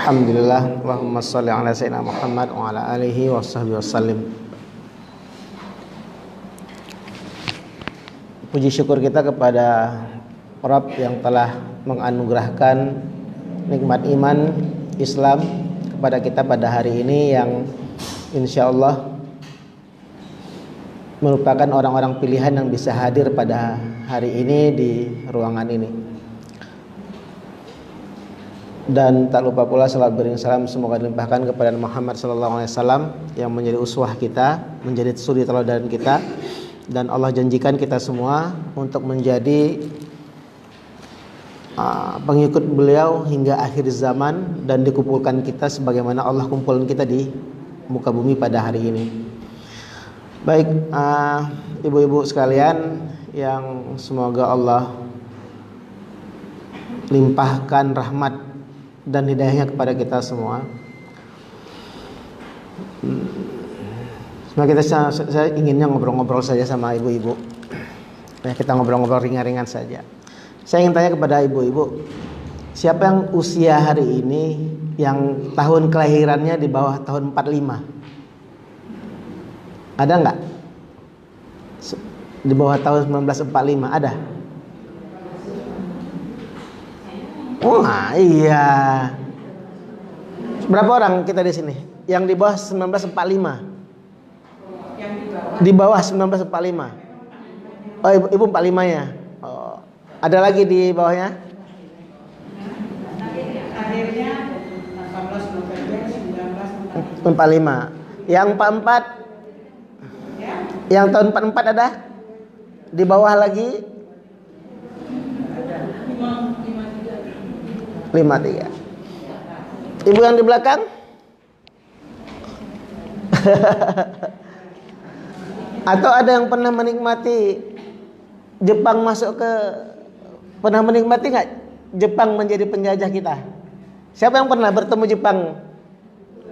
Alhamdulillah, Allahumma sholli ala sayyidina Muhammad wa ala alihi wa sahbihi wasallim. Puji syukur kita kepada Rabb yang telah menganugerahkan nikmat iman Islam kepada kita pada hari ini, yang insyaallah merupakan orang-orang pilihan yang bisa hadir pada hari ini di ruangan ini. Dan tak lupa pula salawat beriring salam semoga dilimpahkan kepada Muhammad SAW yang menjadi uswah kita, menjadi suri teladan kita, dan Allah janjikan kita semua untuk menjadi pengikut beliau hingga akhir zaman dan dikumpulkan kita sebagaimana Allah kumpulkan kita di muka bumi pada hari ini. Baik, ibu-ibu sekalian yang semoga Allah limpahkan rahmat dan hidayahnya kepada kita semua. Saya inginnya ngobrol-ngobrol saja sama ibu-ibu. Ya, kita ngobrol-ngobrol ringan-ringan saja. Saya ingin tanya kepada ibu-ibu, siapa yang usia hari ini yang tahun kelahirannya di bawah tahun 45? Ada nggak? Di bawah tahun 1945 ada? Wah, iya. Berapa orang kita di sini yang di bawah 1945? Di bawah 1945. Oh, ibu 45-nya. Oh, ada lagi di bawahnya? Akhirnya 18 November 1945. Yang 44? Yang tahun 44 ada? Di bawah lagi? 53. Ibu yang di belakang? Atau ada yang pernah menikmati Jepang pernah menikmati nggak Jepang menjadi penjajah kita? Siapa yang pernah bertemu Jepang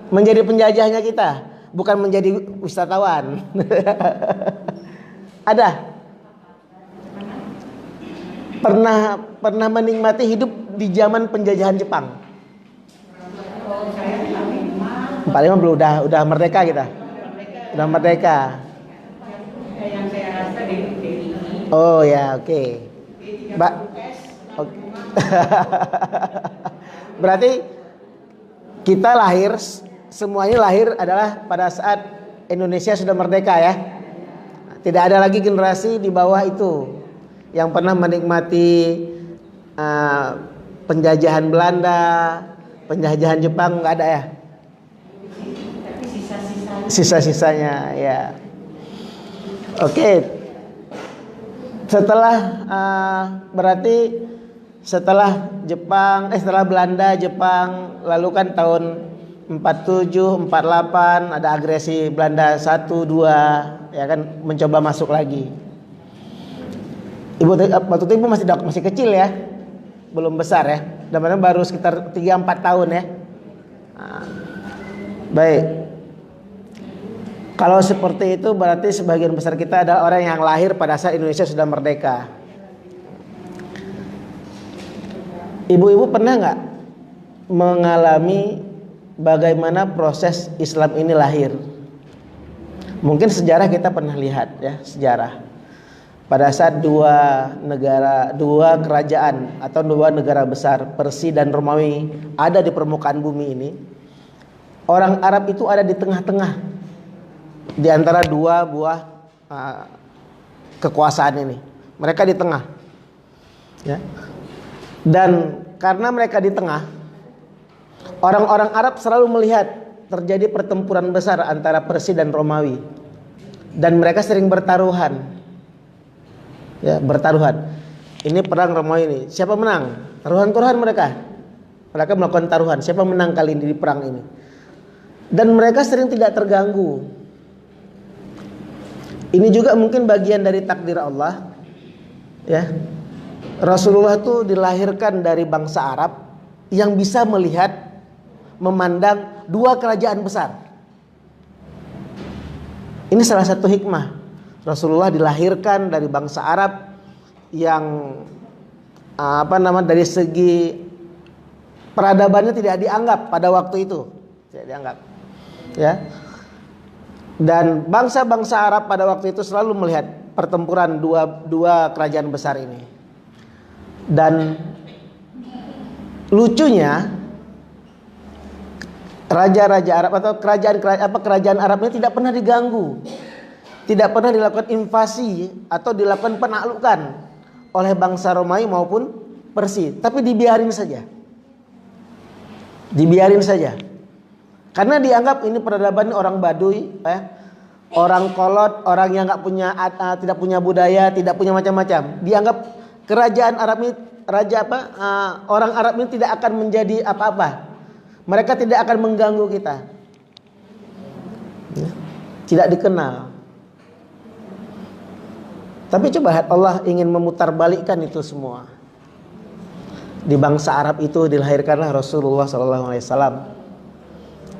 menjadi penjajahnya kita, bukan menjadi wisatawan? Ada? Pernah menikmati hidup di zaman penjajahan Jepang? 45 belum, udah merdeka kita. Udah merdeka. Yang saya rasa DI. Oh ya, oke. Mbak. Oke. Berarti kita lahir, semuanya lahir adalah pada saat Indonesia sudah merdeka ya. Tidak ada lagi generasi di bawah itu yang pernah menikmati penjajahan Belanda, penjajahan Jepang, nggak ada ya? Sisa-sisanya ya. Oke. Berarti setelah Belanda, Jepang, lalu kan tahun 47, 48 ada agresi Belanda 1, 2, ya kan, mencoba masuk lagi. Waktu itu ibu masih kecil ya, belum besar ya, dan baru sekitar 3-4 tahun ya. Baik, kalau seperti itu berarti sebagian besar kita adalah orang yang lahir pada saat Indonesia sudah merdeka. Ibu-ibu pernah nggak mengalami bagaimana proses Islam ini lahir? Mungkin sejarah kita pernah lihat ya, sejarah. Pada saat dua kerajaan atau dua negara besar, Persia dan Romawi, ada di permukaan bumi ini, orang Arab itu ada di tengah-tengah di antara dua buah kekuasaan ini. Mereka di tengah ya. Dan karena mereka di tengah, orang-orang Arab selalu melihat terjadi pertempuran besar antara Persia dan Romawi, dan mereka sering bertaruhan. Ya, bertaruhan. Ini perang Romawi ini. Siapa menang? Taruhan-taruhan mereka. Mereka melakukan taruhan. Siapa menang kali ini di perang ini? Dan mereka sering tidak terganggu. Ini juga mungkin bagian dari takdir Allah. Ya. Rasulullah itu dilahirkan dari bangsa Arab yang bisa melihat, memandang dua kerajaan besar. Ini salah satu hikmah. Rasulullah dilahirkan dari bangsa Arab yang dari segi peradabannya tidak dianggap pada waktu itu, tidak dianggap, ya. Dan bangsa-bangsa Arab pada waktu itu selalu melihat pertempuran dua kerajaan besar ini. Dan lucunya, raja-raja Arab atau kerajaan Arab ini tidak pernah diganggu, tidak pernah dilakukan invasi atau dilakukan penaklukan oleh bangsa Romawi maupun Persia, tapi dibiarin saja. Dibiarin saja. Karena dianggap ini peradaban orang Baduy, orang kolot, orang yang tidak punya budaya, tidak punya macam-macam. Dianggap kerajaan Arab ini, orang Arab ini tidak akan menjadi apa-apa. Mereka tidak akan mengganggu kita. Tidak dikenal. Tapi coba Allah ingin memutarbalikkan itu semua. Di bangsa Arab itu dilahirkanlah Rasulullah SAW.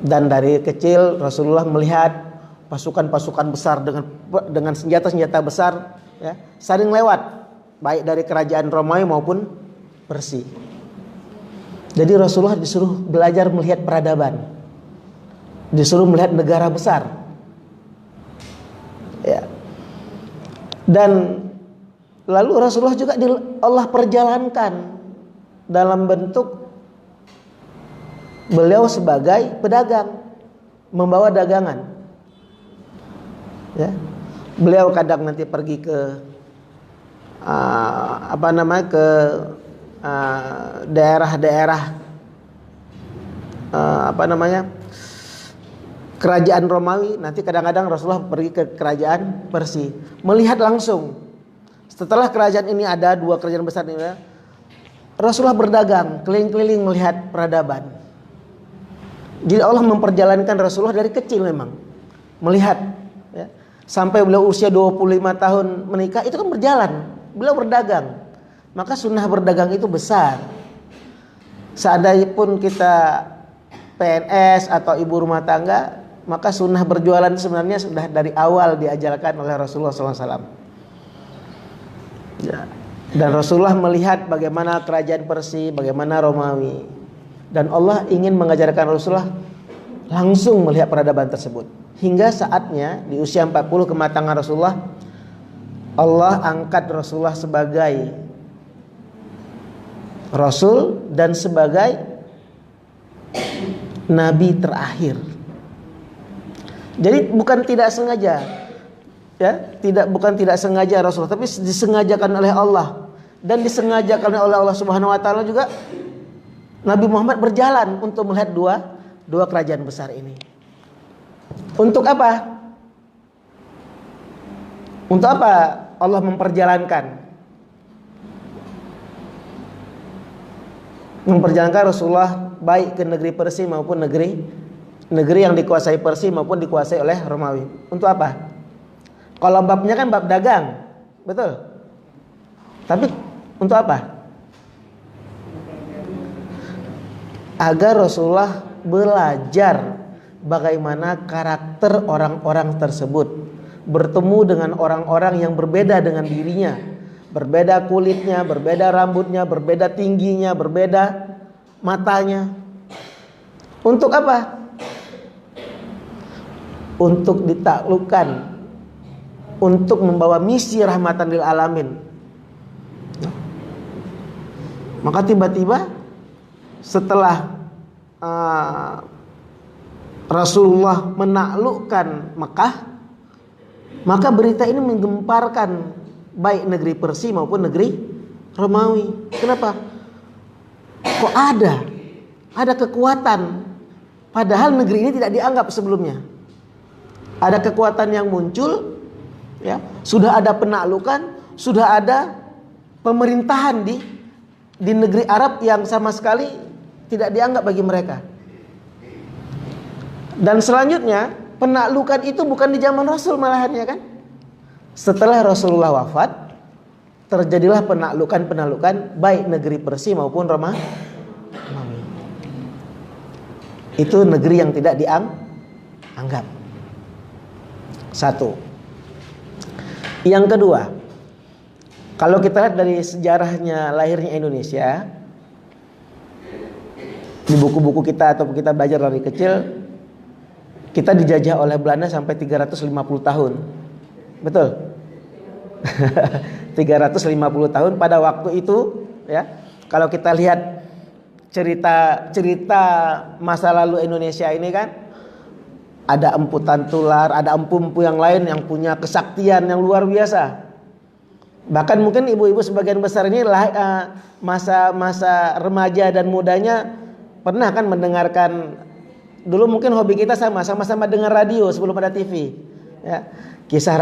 Dan dari kecil Rasulullah melihat pasukan-pasukan besar dengan senjata-senjata besar, ya, saling lewat, baik dari kerajaan Romawi maupun Persia. Jadi Rasulullah disuruh belajar melihat peradaban, disuruh melihat negara besar, ya. Dan lalu Rasulullah juga Allah perjalankan dalam bentuk beliau sebagai pedagang, membawa dagangan, ya. Beliau kadang nanti pergi ke daerah-daerah kerajaan Romawi. Nanti kadang-kadang Rasulullah pergi ke kerajaan Persia, melihat langsung. Setelah kerajaan ini ada, dua kerajaan besar ini, Rasulullah berdagang keliling-keliling melihat peradaban. Jadi Allah memperjalankan Rasulullah dari kecil memang melihat, ya. Sampai beliau usia 25 tahun menikah, itu kan berjalan, beliau berdagang. Maka sunnah berdagang itu besar. Seandainya pun kita PNS atau ibu rumah tangga, maka sunnah berjualan sebenarnya sudah dari awal diajarkan oleh Rasulullah SAW. Ya. Dan Rasulullah melihat bagaimana kerajaan Persia, bagaimana Romawi. Dan Allah ingin mengajarkan Rasulullah langsung melihat peradaban tersebut. Hingga saatnya di usia 40 kematangan Rasulullah, Allah angkat Rasulullah sebagai Rasul dan sebagai Nabi terakhir. Jadi bukan tidak sengaja, ya, bukan tidak sengaja Rasulullah, tapi disengajakan oleh Allah. Dan disengajakan oleh Allah Subhanahu wa taala juga Nabi Muhammad berjalan untuk melihat dua kerajaan besar ini. Untuk apa? Untuk apa Allah memperjalankan Rasulullah baik ke negeri Persia maupun negeri yang dikuasai Persia maupun dikuasai oleh Romawi. Untuk apa? Kalau babnya kan bab dagang, betul. Tapi untuk apa? Agar Rasulullah belajar bagaimana karakter orang-orang tersebut, bertemu dengan orang-orang yang berbeda dengan dirinya, berbeda kulitnya, berbeda rambutnya, berbeda tingginya, berbeda matanya. Untuk apa? Untuk ditaklukkan, untuk membawa misi rahmatan lil alamin. Maka tiba-tiba setelah Rasulullah menaklukkan Mekah, maka berita ini menggemparkan baik negeri Persia maupun negeri Romawi. Kenapa? Kok ada kekuatan, padahal negeri ini tidak dianggap sebelumnya. Ada kekuatan yang muncul, ya. Sudah ada penaklukan, sudah ada pemerintahan di negeri Arab yang sama sekali tidak dianggap bagi mereka. Dan selanjutnya penaklukan itu bukan di zaman Rasul malahan, ya kan? Setelah Rasulullah wafat, terjadilah penaklukan baik negeri Persia maupun Romawi. Itu negeri yang tidak dianggap. Satu. Yang kedua, kalau kita lihat dari sejarahnya lahirnya Indonesia, Di buku-buku kita atau kita belajar dari kecil, kita dijajah oleh Belanda sampai 350 tahun. Betul? 350 tahun pada waktu itu ya. Kalau kita lihat cerita masa lalu Indonesia ini kan, ada Empu Tantular, ada empu-empu yang lain yang punya kesaktian yang luar biasa. Bahkan mungkin ibu-ibu sebagian besar ini masa remaja dan mudanya pernah kan mendengarkan. Dulu mungkin hobi kita sama-sama dengar radio sebelum ada TV. Ya. Kisah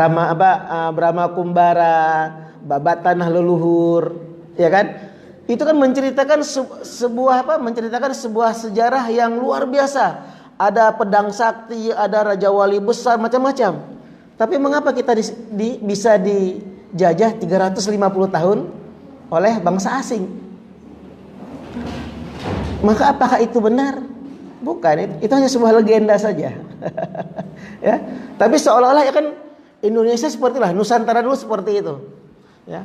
Brahma Kumbara, Babat Tanah Leluhur, ya kan? Itu kan menceritakan menceritakan sebuah sejarah yang luar biasa. Ada pedang sakti, ada raja wali besar, macam-macam. Tapi mengapa kita bisa dijajah 350 tahun oleh bangsa asing? Maka apakah itu benar? Bukan, itu hanya sebuah legenda saja. Ya, tapi seolah-olah ya kan Indonesia seperti lah, Nusantara dulu seperti itu. Ya.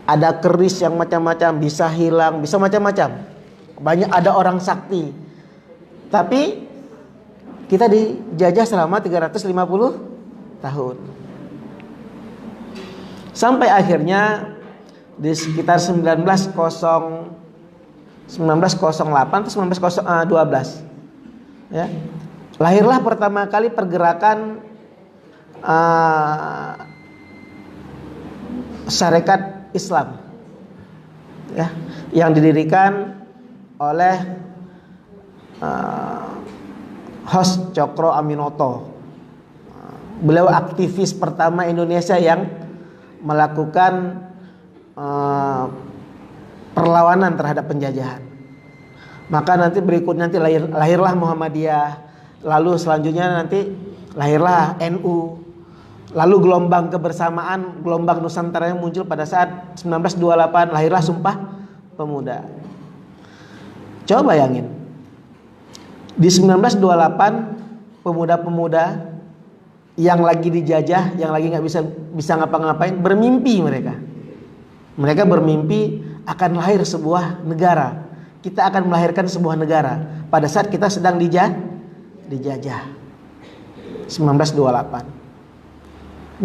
Ada keris yang macam-macam, bisa hilang, bisa macam-macam. Banyak ada orang sakti. Tapi kita dijajah selama 350 tahun. Sampai akhirnya di sekitar 1908 atau 1912 ya, lahirlah pertama kali pergerakan Syarikat Islam ya, yang didirikan oleh Hos Cokro Aminoto. Beliau aktivis pertama Indonesia yang melakukan perlawanan terhadap penjajahan. Maka nanti berikutnya lahirlah Muhammadiyah, lalu selanjutnya nanti lahirlah NU, lalu gelombang kebersamaan, gelombang Nusantara yang muncul pada saat 1928, lahirlah Sumpah Pemuda. Coba bayangin, di 1928 pemuda-pemuda yang lagi dijajah, yang lagi nggak bisa ngapa-ngapain, bermimpi mereka bermimpi akan lahir sebuah negara. Kita akan melahirkan sebuah negara pada saat kita sedang dijajah. 1928.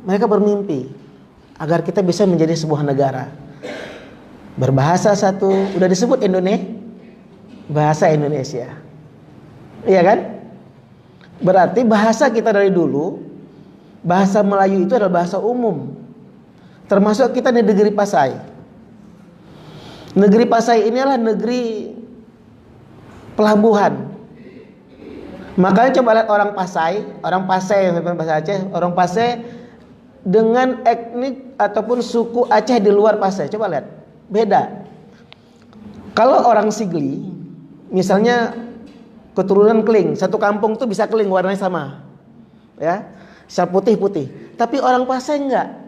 Mereka bermimpi agar kita bisa menjadi sebuah negara. Berbahasa satu, udah disebut bahasa Indonesia. Iya kan? Berarti bahasa kita dari dulu, bahasa Melayu itu adalah bahasa umum. Termasuk kita di negeri Pasai. Negeri Pasai ini adalah negeri pelabuhan. Makanya coba lihat orang Pasai yang bahasa Aceh, orang Pasai dengan etnik ataupun suku Aceh di luar Pasai. Coba lihat, beda. Kalau orang Sigli, misalnya keturunan Kling, satu kampung tuh bisa Kling warnanya sama, ya, bisa putih-putih. Tapi orang Pasai enggak.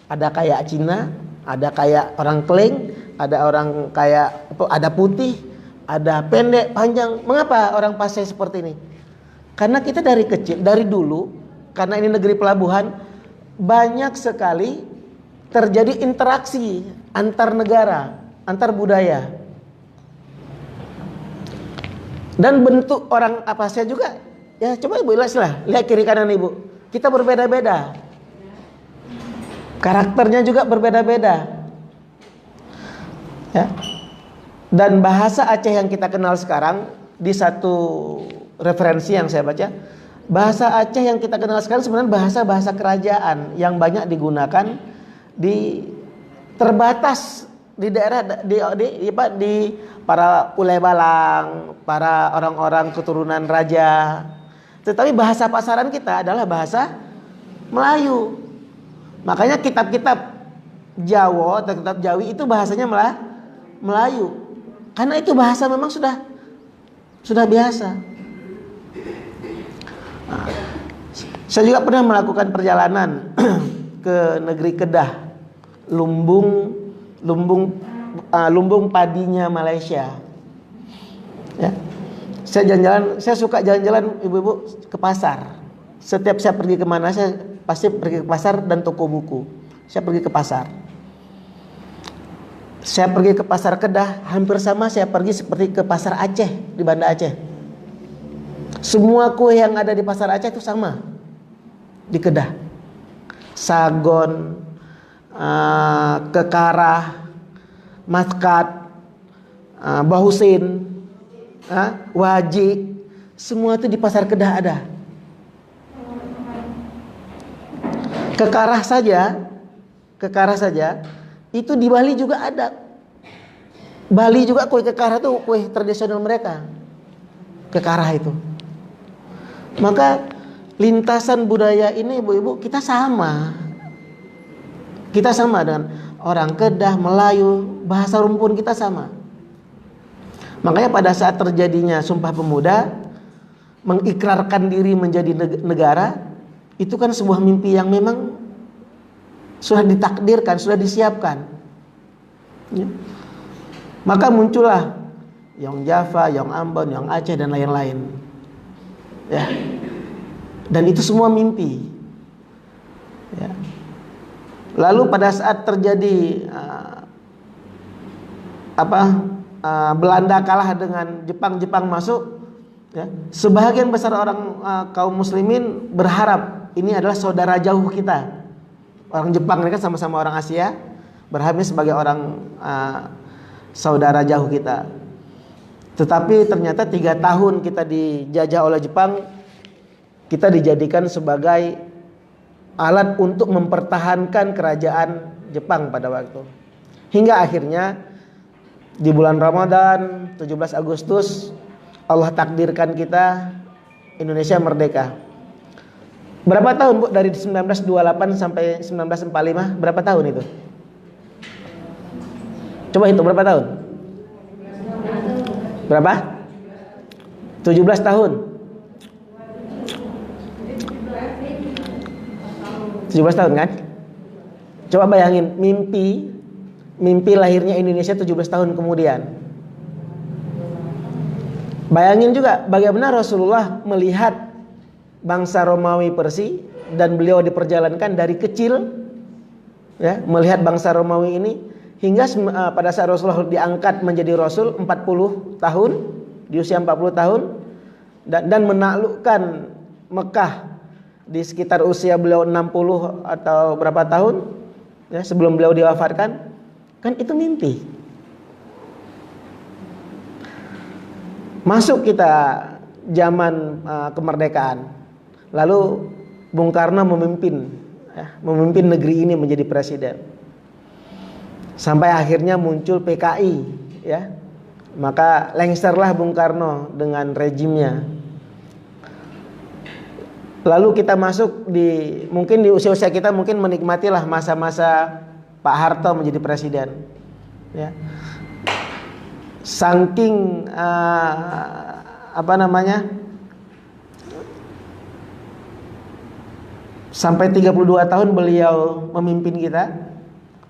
Ada kayak Cina, ada kayak orang Kling, ada orang kayak ada putih, ada pendek, panjang. Mengapa orang Pasai seperti ini? Karena kita dari kecil, dari dulu, karena ini negeri pelabuhan, banyak sekali terjadi interaksi antar negara, antar budaya. Dan bentuk orang Pasai juga, ya coba ibu lihat kiri kanan ibu, kita berbeda-beda. Karakternya juga berbeda-beda. Ya. Dan bahasa Aceh yang kita kenal sekarang, di satu referensi yang saya baca, bahasa Aceh yang kita kenal sekarang sebenarnya bahasa kerajaan yang banyak digunakan di terbatas di daerah di para ulai balang, para orang-orang keturunan raja. Tetapi bahasa pasaran kita adalah bahasa Melayu. Makanya kitab-kitab Jawa atau kitab Jawi itu bahasanya Melayu. Karena itu bahasa memang sudah biasa. Nah, saya juga pernah melakukan perjalanan ke negeri Kedah, lumbung padinya Malaysia. Ya. Saya suka jalan-jalan ibu-ibu ke pasar. Setiap saya pergi kemana, saya pasti pergi ke pasar dan toko buku. Saya pergi ke pasar. Saya pergi ke pasar Kedah hampir sama saya pergi seperti ke pasar Aceh di Banda Aceh. Semua kue yang ada di pasar Aceh itu sama di Kedah. Sagon, kekarah, maskat, bahusin, wajik, semua itu di pasar Kedah ada. Kekarah saja itu di Bali juga ada. Bali juga kue kekarah itu kue tradisional mereka. Kekarah itu. Maka lintasan budaya ini ibu-ibu kita sama. Kita sama dengan orang Kedah, Melayu, bahasa rumpun kita sama. Makanya pada saat terjadinya Sumpah Pemuda, mengikrarkan diri menjadi negara, itu kan sebuah mimpi yang memang sudah ditakdirkan, sudah disiapkan. Ya. Maka muncullah Yong Java, Yong Ambon, Yong Aceh dan lain-lain. Ya. Dan itu semua mimpi. Ya. Lalu pada saat terjadi Belanda kalah dengan Jepang masuk, ya, sebagian besar orang kaum muslimin berharap ini adalah saudara jauh kita. Orang Jepang mereka sama-sama orang Asia, berharapnya sebagai orang saudara jauh kita. Tetapi ternyata 3 tahun kita dijajah oleh Jepang, kita dijadikan sebagai alat untuk mempertahankan kerajaan Jepang pada waktu. Hingga akhirnya di bulan Ramadan 17 Agustus Allah takdirkan kita Indonesia merdeka. Berapa tahun Bu dari 1928 sampai 1945? Berapa tahun itu? Coba hitung berapa tahun? Berapa? 17 tahun. 17 tahun kan? Coba bayangin mimpi lahirnya Indonesia 17 tahun kemudian. Bayangin juga bagaimana Rasulullah melihat bangsa Romawi Persia dan beliau diperjalankan dari kecil, ya, melihat bangsa Romawi ini hingga pada saat Rasulullah diangkat menjadi Rasul 40 tahun, di usia 40 tahun dan menaklukkan Mekah di sekitar usia beliau 60 atau berapa tahun, ya, sebelum beliau diwafatkan. Kan itu mimpi. Masuk kita zaman kemerdekaan. Lalu Bung Karno memimpin negeri ini menjadi presiden. Sampai akhirnya muncul PKI, ya. Maka lengserlah Bung Karno dengan rejimnya. Lalu kita masuk mungkin di usia-usia kita mungkin menikmatilah masa-masa Pak Harto menjadi presiden, ya. Saking sampai 32 tahun beliau memimpin kita.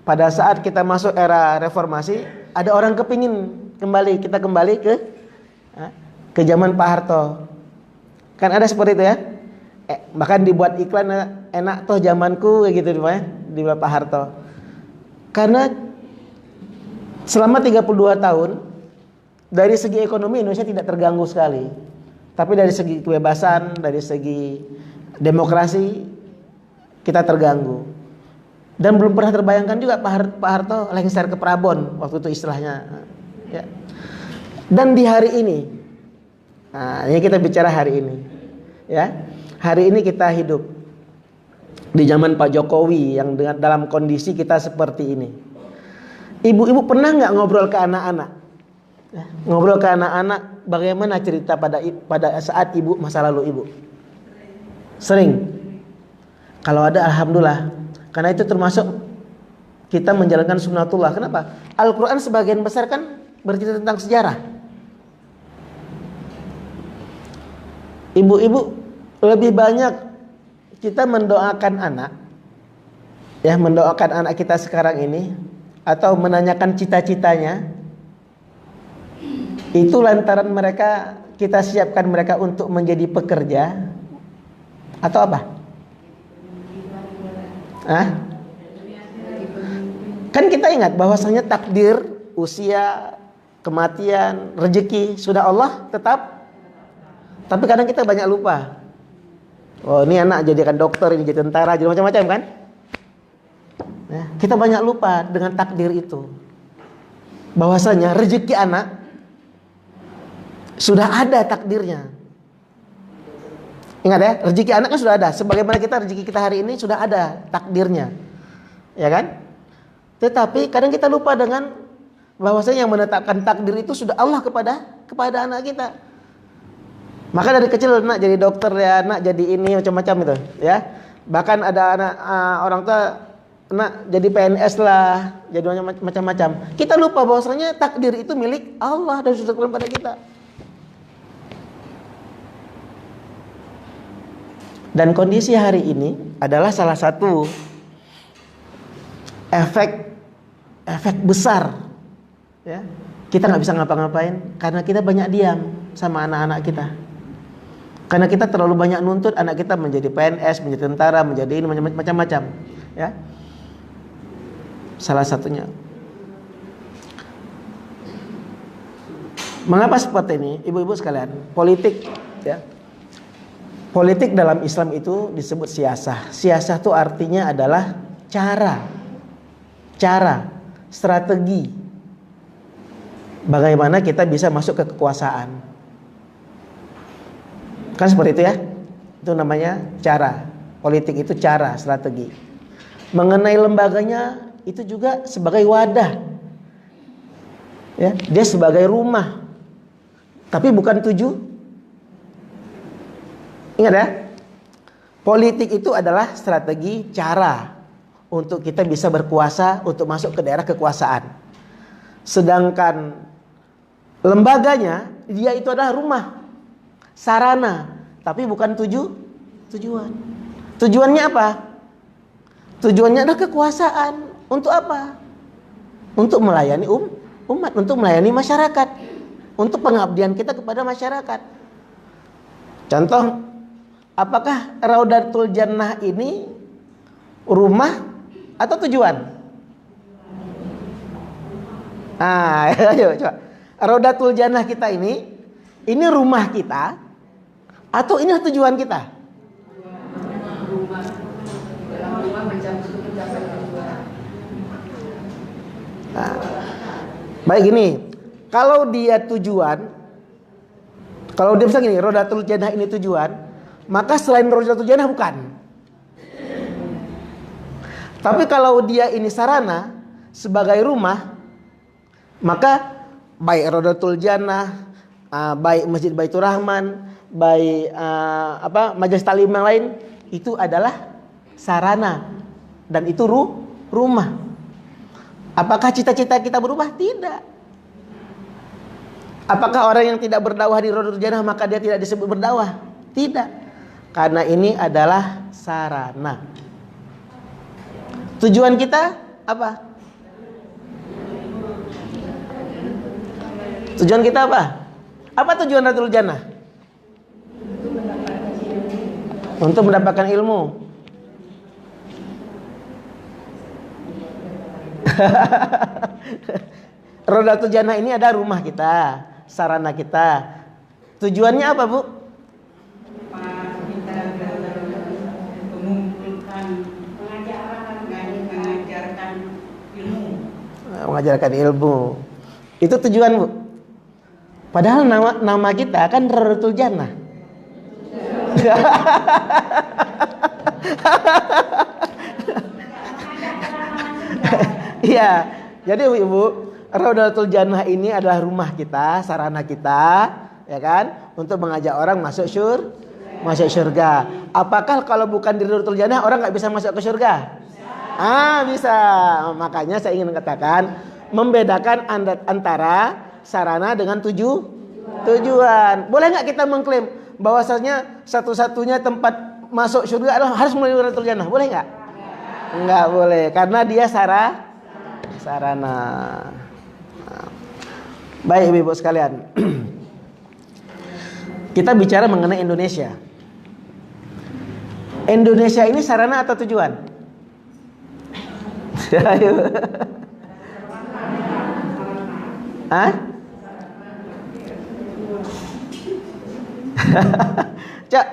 Pada saat kita masuk era reformasi, ada orang kepingin kita kembali ke zaman Pak Harto. Kan ada seperti itu ya. Bahkan dibuat iklan, enak toh zamanku kayak gitu di Pak Harto. Karena selama 32 tahun dari segi ekonomi Indonesia tidak terganggu sekali. Tapi dari segi kebebasan, dari segi demokrasi kita terganggu. Dan belum pernah terbayangkan juga Pak Harto lengser ke Prabon waktu itu istilahnya, ya. Dan di hari ini, ini kita bicara hari ini, ya. Hari ini kita hidup di zaman Pak Jokowi yang dalam kondisi kita seperti ini. Ibu-ibu pernah nggak ngobrol ke anak-anak? Ya, ngobrol ke anak-anak bagaimana cerita pada saat masa lalu ibu? Sering. Kalau ada alhamdulillah. Karena itu termasuk kita menjalankan sunnatullah. Kenapa? Al-Quran sebagian besar kan bercerita tentang sejarah. Ibu-ibu lebih banyak kita mendoakan anak, ya, mendoakan anak kita sekarang ini, atau menanyakan cita-citanya, itu lantaran kita siapkan mereka untuk menjadi pekerja, atau apa? Kan kita ingat bahwasanya takdir, usia, kematian, rezeki sudah Allah tetap. Tapi kadang kita banyak lupa. Oh, ini anak jadikan dokter, ini jadi tentara, jadi macam-macam kan? Ya, kita banyak lupa dengan takdir itu. Bahwasanya rezeki anak sudah ada takdirnya. Ingat ya, rezeki anak kan sudah ada. Sebagaimana kita rezeki kita hari ini sudah ada takdirnya. Ya kan? Tetapi kadang kita lupa dengan bahwasanya yang menetapkan takdir itu sudah Allah kepada anak kita. Maka dari kecil nak jadi dokter ya, nak jadi ini macam-macam itu, ya. Bahkan ada anak orang tua nak jadi PNS lah, jadi macam-macam. Kita lupa bahwasanya takdir itu milik Allah dan sudah turun pada kita. Dan kondisi hari ini adalah salah satu efek besar, ya. Kita nggak bisa ngapa-ngapain karena kita banyak diam sama anak-anak kita. Karena kita terlalu banyak nuntut anak kita menjadi PNS, menjadi tentara, menjadi ini macam-macam, ya. Salah satunya. Mengapa seperti ini, ibu-ibu sekalian? Politik, ya. Politik dalam Islam itu disebut siasah. Siasah itu artinya adalah cara, strategi. Bagaimana kita bisa masuk ke kekuasaan. Kan seperti itu ya. Itu namanya cara. Politik itu cara, strategi. Mengenai lembaganya itu juga sebagai wadah. Ya, dia sebagai rumah. Tapi bukan Ingat ya. Politik itu adalah strategi, cara untuk kita bisa berkuasa, untuk masuk ke daerah kekuasaan. Sedangkan lembaganya, dia itu adalah rumah, sarana, tapi bukan tujuan. Tujuannya apa? Tujuannya adalah kekuasaan. Untuk apa? Untuk melayani umat, untuk melayani masyarakat, untuk pengabdian kita kepada masyarakat. Contoh, apakah Raudatul Jannah ini rumah atau tujuan? Ayo coba. Raudatul Jannah kita ini rumah kita atau ini tujuan kita? Nah, baik gini, kalau dia tujuan, kalau dia misalnya gini, Raudatul Jannah ini tujuan, maka selain Raudatul Jannah bukan. Tapi kalau dia ini sarana sebagai rumah, maka baik Raudatul Jannah, baik Masjid Baitur Rahman, baik majelis taklim yang lain, itu adalah sarana dan itu rumah. Apakah cita-cita kita berubah? Tidak. Apakah orang yang tidak berdakwah di Raudatul Jannah maka dia tidak disebut berdakwah? Tidak. Karena ini adalah sarana. Tujuan kita apa? Tujuan kita apa? Apa tujuan Raudatul Jannah? Untuk mendapatkan ilmu. Raudatul Jannah ini ada rumah kita, sarana kita. Tujuannya apa, Bu? Mengajarkan ilmu. Itu tujuan, Bu. Padahal nama kita kan Raudatul Jannah. Iya. Jadi Ibu, Raudatul Jannah ini adalah rumah kita, sarana kita, ya kan, untuk mengajak orang masuk surga. Apakah kalau bukan di Raudatul Jannah orang nggak bisa masuk ke surga? Bisa. Makanya saya ingin katakan membedakan antara sarana dengan tujuan. Boleh nggak kita mengklaim bahwasanya satu-satunya tempat masuk surga adalah harus melalui Raudatul Jannah? Boleh nggak? Nggak boleh, karena dia sarana. Baik Ibu sekalian, kita bicara mengenai Indonesia. Indonesia ini sarana atau tujuan? Hah? Cak,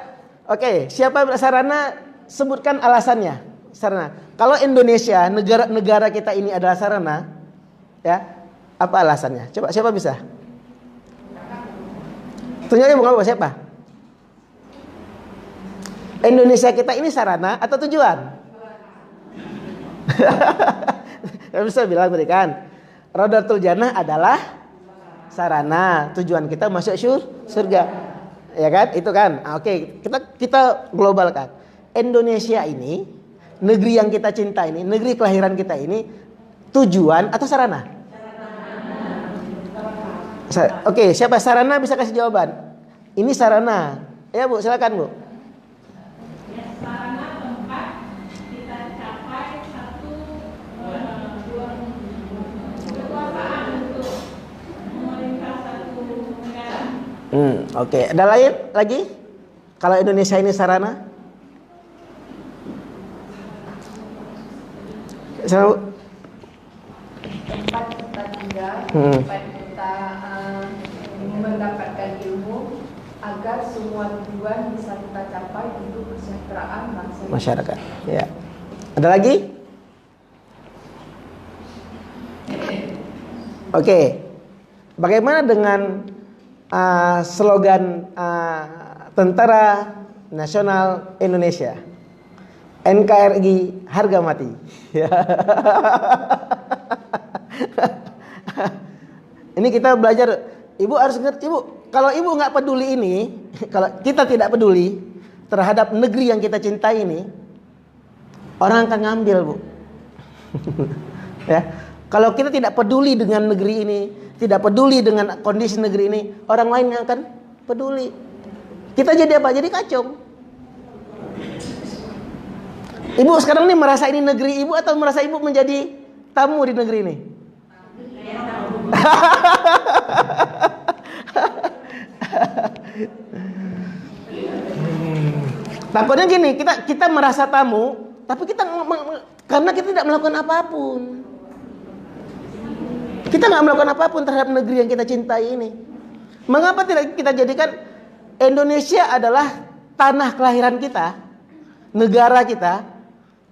oke, siapa sarana? Sebutkan alasannya. Sarana. Kalau Indonesia, negara kita ini adalah sarana, ya, apa alasannya? Coba siapa bisa? Tunjuknya bukan apa siapa? Indonesia kita ini sarana atau tujuan? Gak bisa bilang tadi kan. Rodatul Jannah adalah sarana, tujuan kita masuk surga. Ya kan? Itu kan. Oke, kita globalkan. Indonesia ini, negeri yang kita cinta ini, negeri kelahiran kita ini, tujuan atau sarana? Oke, siapa sarana bisa kasih jawaban? Ini sarana. Ya Bu, silakan Bu. Sarana tempat kita capai satu kekuasaan untuk memerintah satu negara. Oke. Ada lain lagi? Kalau Indonesia ini sarana? Tempat kita tinggal, tempat kita mendapatkan ilmu agar semua tujuan bisa kita capai untuk kesejahteraan bangsa Masyarakat. Ya. Ada lagi? Oke. Bagaimana dengan slogan Tentara Nasional Indonesia? NKRI harga mati. Ini kita belajar. Ibu harus ngerti, Ibu. Kalau Ibu nggak peduli ini, kalau kita tidak peduli terhadap negeri yang kita cintai ini, orang akan ngambil, Bu. Ya. Kalau kita tidak peduli dengan negeri ini, tidak peduli dengan kondisi negeri ini, orang lain yang akan peduli. Kita jadi apa? Jadi kacung. Ibu sekarang ini merasa ini negeri Ibu atau merasa Ibu menjadi tamu di negeri ini? Takutnya gini, kita merasa tamu, tapi karena kita tidak melakukan apapun. Kita nggak melakukan apapun terhadap negeri yang kita cintai ini. Mengapa tidak kita jadikan Indonesia adalah tanah kelahiran kita, negara kita?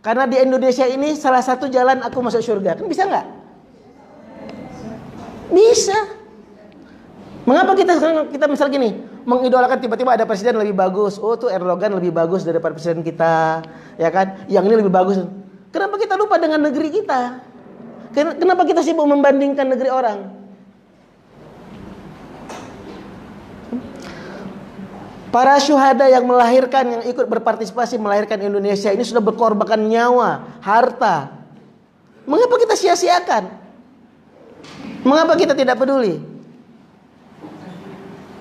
Karena di Indonesia ini salah satu jalan aku masuk surga. Kan bisa nggak? Bisa. Mengapa kita misal gini, mengidolakan tiba-tiba ada presiden lebih bagus. Oh tuh Erdogan lebih bagus daripada presiden kita, ya kan? Yang ini lebih bagus. Kenapa kita lupa dengan negeri kita? Kenapa kita sibuk membandingkan negeri orang? Para syuhada yang melahirkan, yang ikut berpartisipasi melahirkan Indonesia ini sudah berkorbankan nyawa, harta. Mengapa kita sia-siakan? Mengapa kita tidak peduli?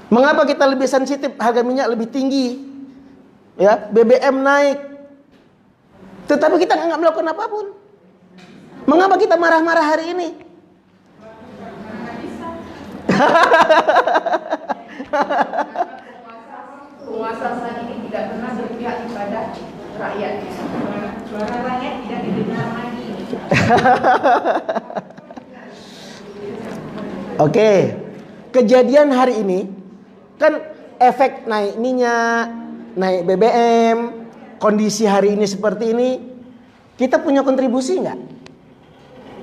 Mengapa kita lebih sensitif, harga minyak lebih tinggi, ya, BBM naik, tetapi kita nggak melakukan apapun? Mengapa kita marah-marah hari ini? Penguasa saat ini tidak pernah berpihak kepada rakyatnya. Suara rakyat tidak didengar lagi. Oke, kejadian hari ini kan efek naik minyak, naik BBM, kondisi hari ini seperti ini, kita punya kontribusi nggak?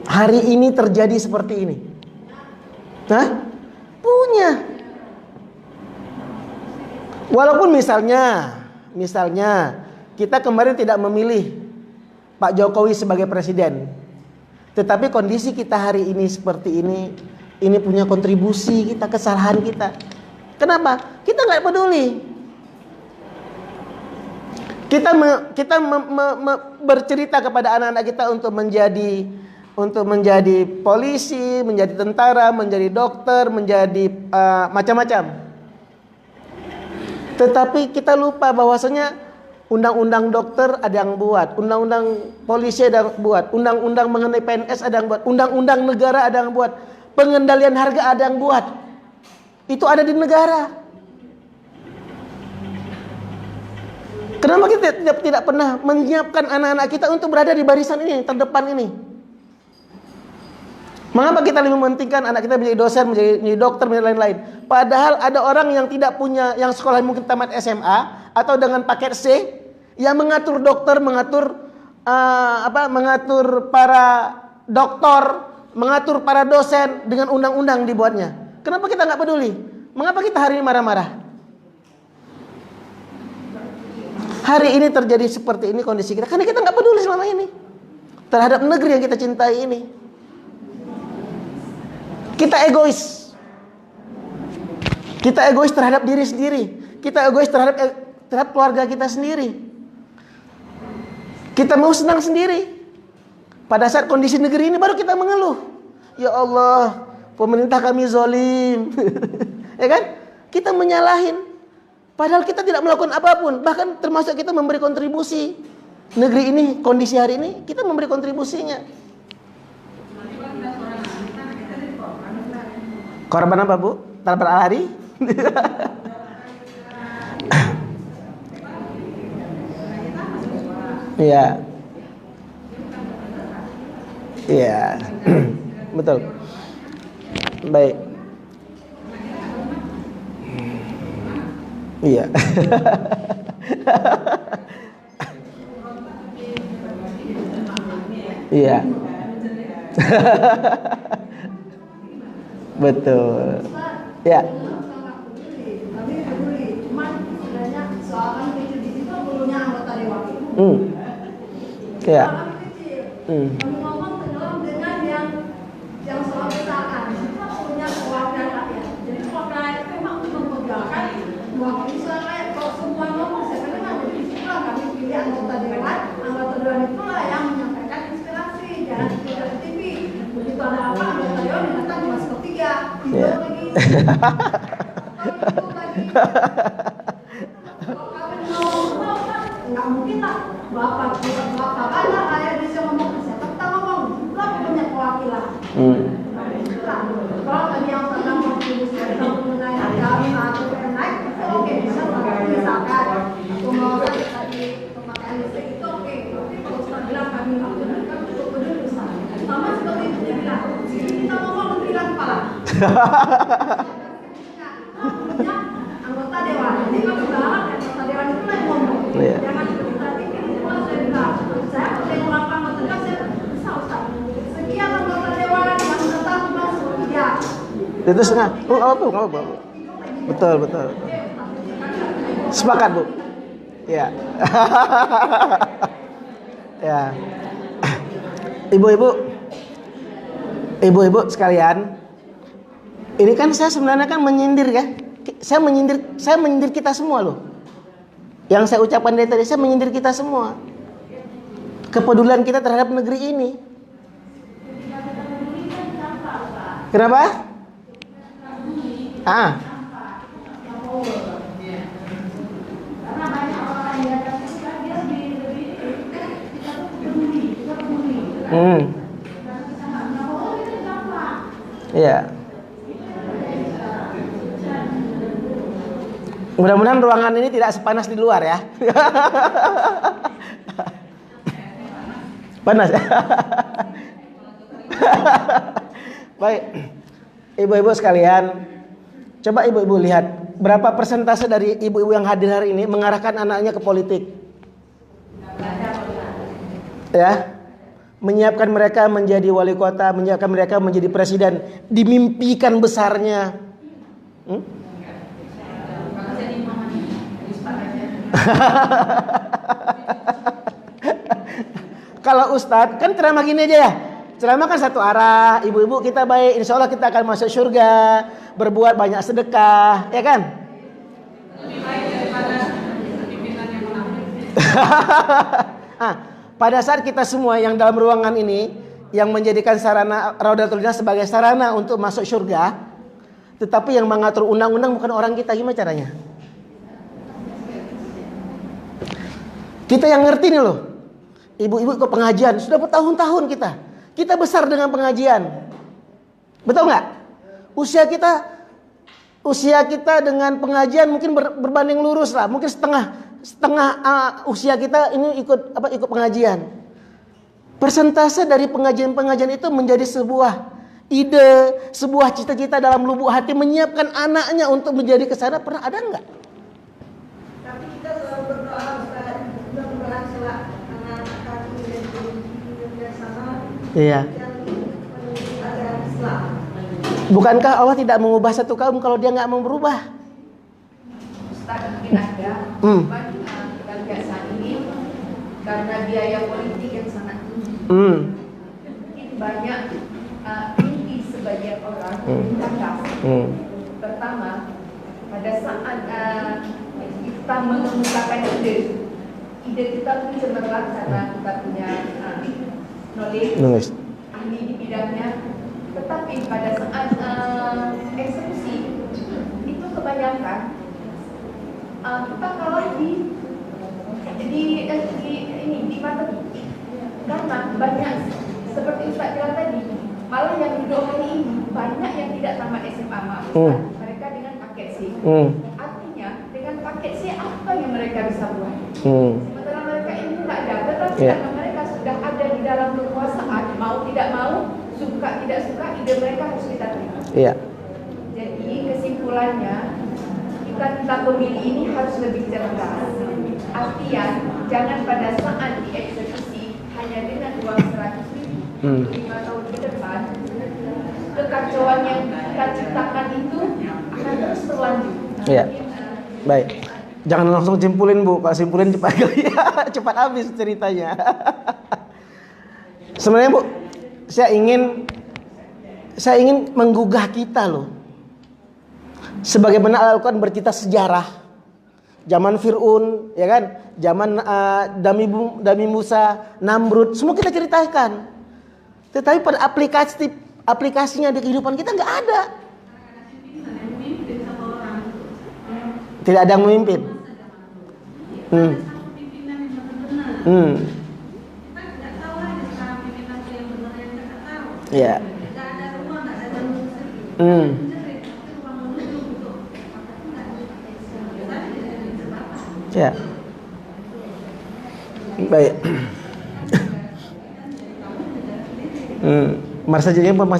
Hari ini terjadi seperti ini, nah, punya. Walaupun misalnya kita kemarin tidak memilih Pak Jokowi sebagai presiden, tetapi kondisi kita hari ini seperti ini punya kontribusi kita, kesalahan kita. Kenapa? Kita nggak peduli. Kita bercerita kepada anak-anak kita untuk menjadi polisi, menjadi tentara, menjadi dokter, menjadi macam-macam. Tetapi kita lupa bahwasanya undang-undang dokter ada yang buat, undang-undang polisi ada yang buat, undang-undang mengenai PNS ada yang buat, undang-undang negara ada yang buat, pengendalian harga ada yang buat. Itu ada di negara. Kenapa kita tidak pernah menyiapkan anak-anak kita untuk berada di barisan ini, terdepan ini? Mengapa kita lebih mementingkan anak kita menjadi dosen, menjadi dokter, menjadi lain-lain? Padahal ada orang yang tidak punya, yang sekolah mungkin tamat SMA atau dengan paket C, yang mengatur dokter, mengatur mengatur para doktor, mengatur para dosen dengan undang-undang dibuatnya. Kenapa kita nggak peduli? Mengapa kita hari ini marah-marah? Hari ini terjadi seperti ini kondisi kita karena kita nggak peduli selama ini terhadap negeri yang kita cintai ini. Kita egois. Kita egois terhadap diri sendiri. Kita egois terhadap keluarga kita sendiri. Kita mau senang sendiri. Pada saat kondisi negeri ini baru kita mengeluh. Ya Allah, pemerintah kami zalim. Ya kan? Kita menyalahin. Padahal kita tidak melakukan apapun. Bahkan termasuk kita memberi kontribusi. Negeri ini, kondisi hari ini, kita memberi kontribusinya. Korban apa, Bu? Talabah al-hari? Iya. Iya. Betul. Baik. Iya. Iya. Betul. Ya. Ya. Ngomong tenggelam dengan yang soal misalkan kita punya keluarga rakyat. Jadi keluarga rakyat memang mempegakan bahwa misalnya kalau semua ngomong sebenarnya ada di situ kami pilih anggota dewan itulah yang menyampaikan inspirasi, jangan tidak di TV. Begitu ada apa anggota dewan yang datang di masuk ketiga, tidur lagi. Kalau kami ngomong nggak mungkin lah. Bapak banyak ayah bisa ngomong siapa kita ngomong juga punya kewakilan. Kalau tadi yang tentang kontribusi mengenai harga atau naik itu oke bisa misalkan pembawasan tadi pemakaian listrik itu oke. Tapi kalau sudah bilang kami nggak benar kan cukup benar bisa. Sama seperti itu dia bilang kita ngomong bilang kepala. Anggota dewan. Jadi kalau bilang anggota dewan itu yang ngomong. Jangan saya pakai lapang tegas saya bisa Ustaz. Sekian anggota dewan yang datang masuk tiga. Itu setengah. Apa? Betul. Sepakat, Bu. Ya. Ya. Ibu-ibu sekalian, ini kan saya sebenarnya kan menyindir ya. Saya menyindir kita semua loh. Yang saya ucapkan dari tadi, saya menyindir kita semua. Kepedulian kita terhadap negeri ini. Kenapa? Iya. Mudah-mudahan ruangan ini tidak sepanas di luar ya. Panas. Baik. Ibu-ibu sekalian, coba ibu-ibu lihat berapa persentase dari ibu-ibu yang hadir hari ini mengarahkan anaknya ke politik. Ya. Menyiapkan mereka menjadi wali kota, menyiapkan mereka menjadi presiden, dimimpikan besarnya. Kalau Ustadz kan ceramah gini aja ya. Ceramah kan satu arah, ibu-ibu kita baik, insya Allah kita akan masuk surga, berbuat banyak sedekah, ya kan? Lebih baik daripada pimpinan yang pada saat kita semua yang dalam ruangan ini yang menjadikan sarana Raudatul Jinah sebagai sarana untuk masuk surga, tetapi yang mengatur undang-undang bukan orang kita, gimana caranya? Kita yang ngerti nih loh. Ibu-ibu ke pengajian sudah bertahun-tahun kita besar dengan pengajian, betul nggak? Usia kita dengan pengajian mungkin berbanding lurus lah, mungkin setengah usia kita ini ikut pengajian. Persentase dari pengajian itu menjadi sebuah ide, sebuah cita-cita dalam lubuk hati menyiapkan anaknya untuk menjadi kesana, pernah ada nggak? Tapi kita selalu berdoa Ustaz, mudah-mudahan kelak anak-anak kami dan di sana Iya. yang menuju ajaran Islam. Bukankah Allah tidak mengubah satu kaum kalau dia nggak mau berubah? Ustaz, mungkin ada. Cuman kita lihat saat ini karena biaya politik yang sangat tinggi. Mungkin banyak mimpi sebagian orang terbatas. Pertama, pada saat kita mengemukakan ide kita pun cemerlang karena kita punya knowledge, ahli di bidangnya. Tetapi pada saat eksekusi itu kebanyakan kita kalah di materi, karena banyak seperti Ustaz bilang tadi, malah yang duduk hari ini banyak yang tidak tamat SMA, mereka dengan paket C. Artinya dengan paket C apa yang mereka bisa buat? Sementara mereka ini tidak ada, tetapi karena mereka sudah ada di dalam kekuasaan, mau tidak mau, suka tidak suka, ide mereka harus kita terima. Jadi kesimpulannya, kita pemilih ini harus lebih cerdas. Artian, jangan pada saat dieksekusi hanya dengan uang 100.000 5 tahun ke depan, kekacauan yang kita ciptakan itu akan terus berlanjut. Baik. Jangan langsung simpulin Bu, kalau simpulin cepat cepat habis ceritanya. Sebenarnya Bu, saya ingin menggugah kita loh. Sebagaimana Al-Quran bercerita sejarah zaman Fir'aun, ya kan? Zaman Dami Musa, Namrud, semua kita ceritakan. Tetapi pada aplikasinya di kehidupan kita nggak ada. Tidak ada yang memimpin. Ya. Ya. Baik. Masa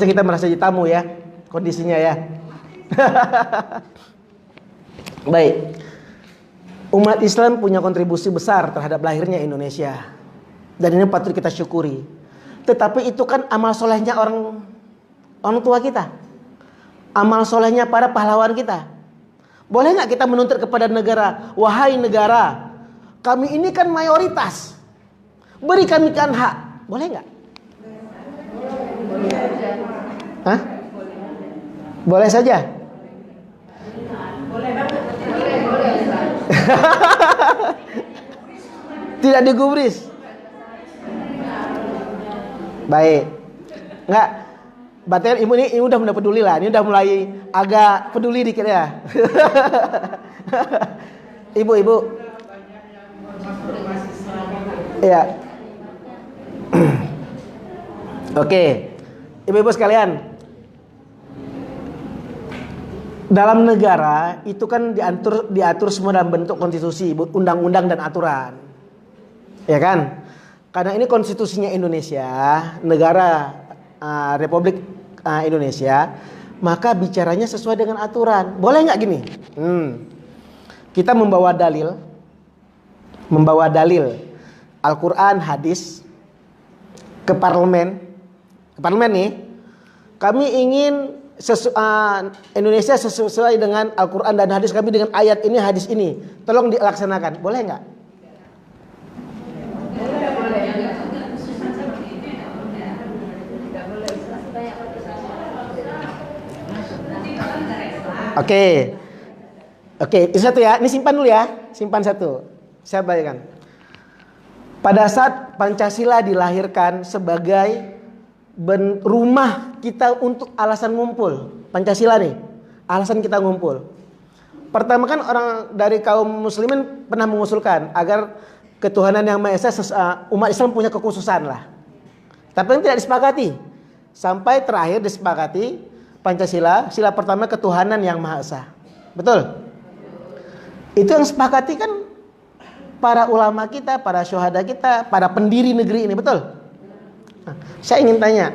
kita merasa jadi tamu ya kondisinya ya. Baik. Umat Islam punya kontribusi besar terhadap lahirnya Indonesia, dan ini patut kita syukuri. Tetapi itu kan amal solehnya orang tua kita, amal solehnya para pahlawan kita. Boleh nggak kita menuntut kepada negara, wahai negara, kami ini kan mayoritas, beri kami kan hak, boleh nggak? Hah? Boleh saja. Tidak digubris. Baik. Enggak. Berarti ibu ini udah mulai peduli lah. Ini udah mulai agak peduli dikit ya. Ibu. Iya. Oke. Ibu-ibu sekalian. Dalam negara itu kan diatur semua dalam bentuk konstitusi, undang-undang dan aturan. Ya kan? Karena ini konstitusinya Indonesia, negara Republik Indonesia, maka bicaranya sesuai dengan aturan. Boleh nggak gini? Kita membawa dalil Al-Quran, hadis ke parlemen nih. Kami ingin Indonesia sesuai dengan Al-Quran dan hadis kami, dengan ayat ini, hadis ini. Tolong dilaksanakan. Boleh nggak? Oke, itu satu ya. Ini simpan dulu ya. Simpan satu. Saya bagikan. Pada saat Pancasila dilahirkan sebagai rumah kita untuk alasan ngumpul, Pancasila nih, alasan kita ngumpul. Pertama kan orang dari kaum muslimin pernah mengusulkan agar ketuhanan yang Maha Esa, umat Islam punya kekhususan lah. Tapi yang tidak disepakati. Sampai terakhir disepakati Pancasila, sila pertama ketuhanan yang Maha Esa. Betul? Itu yang sepakati kan para ulama kita, para syuhada kita, para pendiri negeri ini, betul? Nah, saya ingin tanya,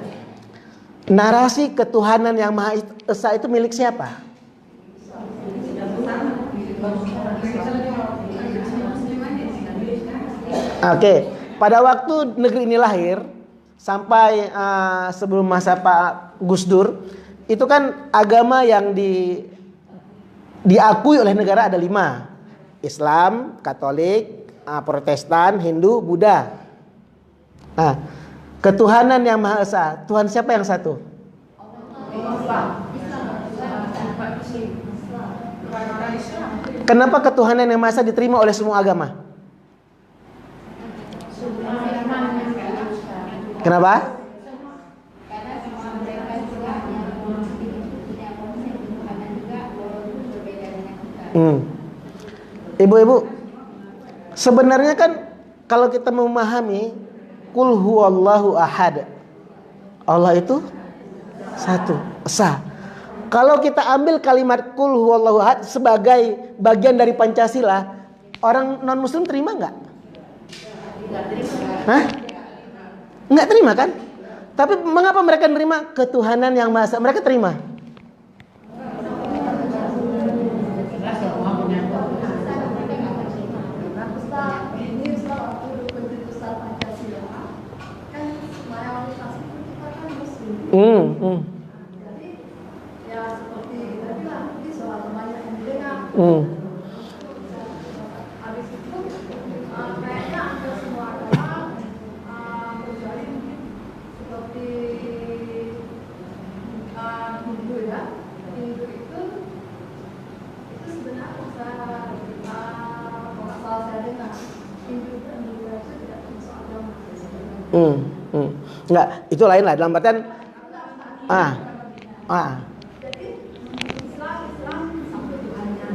narasi ketuhanan yang Maha Esa itu milik siapa? Oke, pada waktu negeri ini lahir sampai sebelum masa Pak Gus Dur, itu kan agama yang diakui oleh negara ada 5. Islam, Katolik, Protestan, Hindu, Buddha. Nah, ketuhanan yang Maha Esa, Tuhan siapa yang satu? Kenapa ketuhanan yang Maha Esa diterima oleh semua agama? Kenapa? Ibu-ibu, sebenarnya kan kalau kita memahami Qul huwallahu ahad, Allah itu satu, esa. Kalau kita ambil kalimat Qul huwallahu ahad sebagai bagian dari Pancasila, orang non muslim terima nggak? Hah? Nggak terima kan? Tapi mengapa mereka terima ketuhanan yang Maha Esa? Mereka terima. Jadi ya seperti tadi lah, ini soal banyak yang didengar. Habis itu kayaknya hampir semua agama kecuali mungkin seperti Hindu ya. Hindu itu sebenarnya kalau nggak salah saya dengar Hindu dan Buddha itu tidak termasuk agama. Enggak, itu lain lah dalam artian Jadi Islam satu Tuhannya,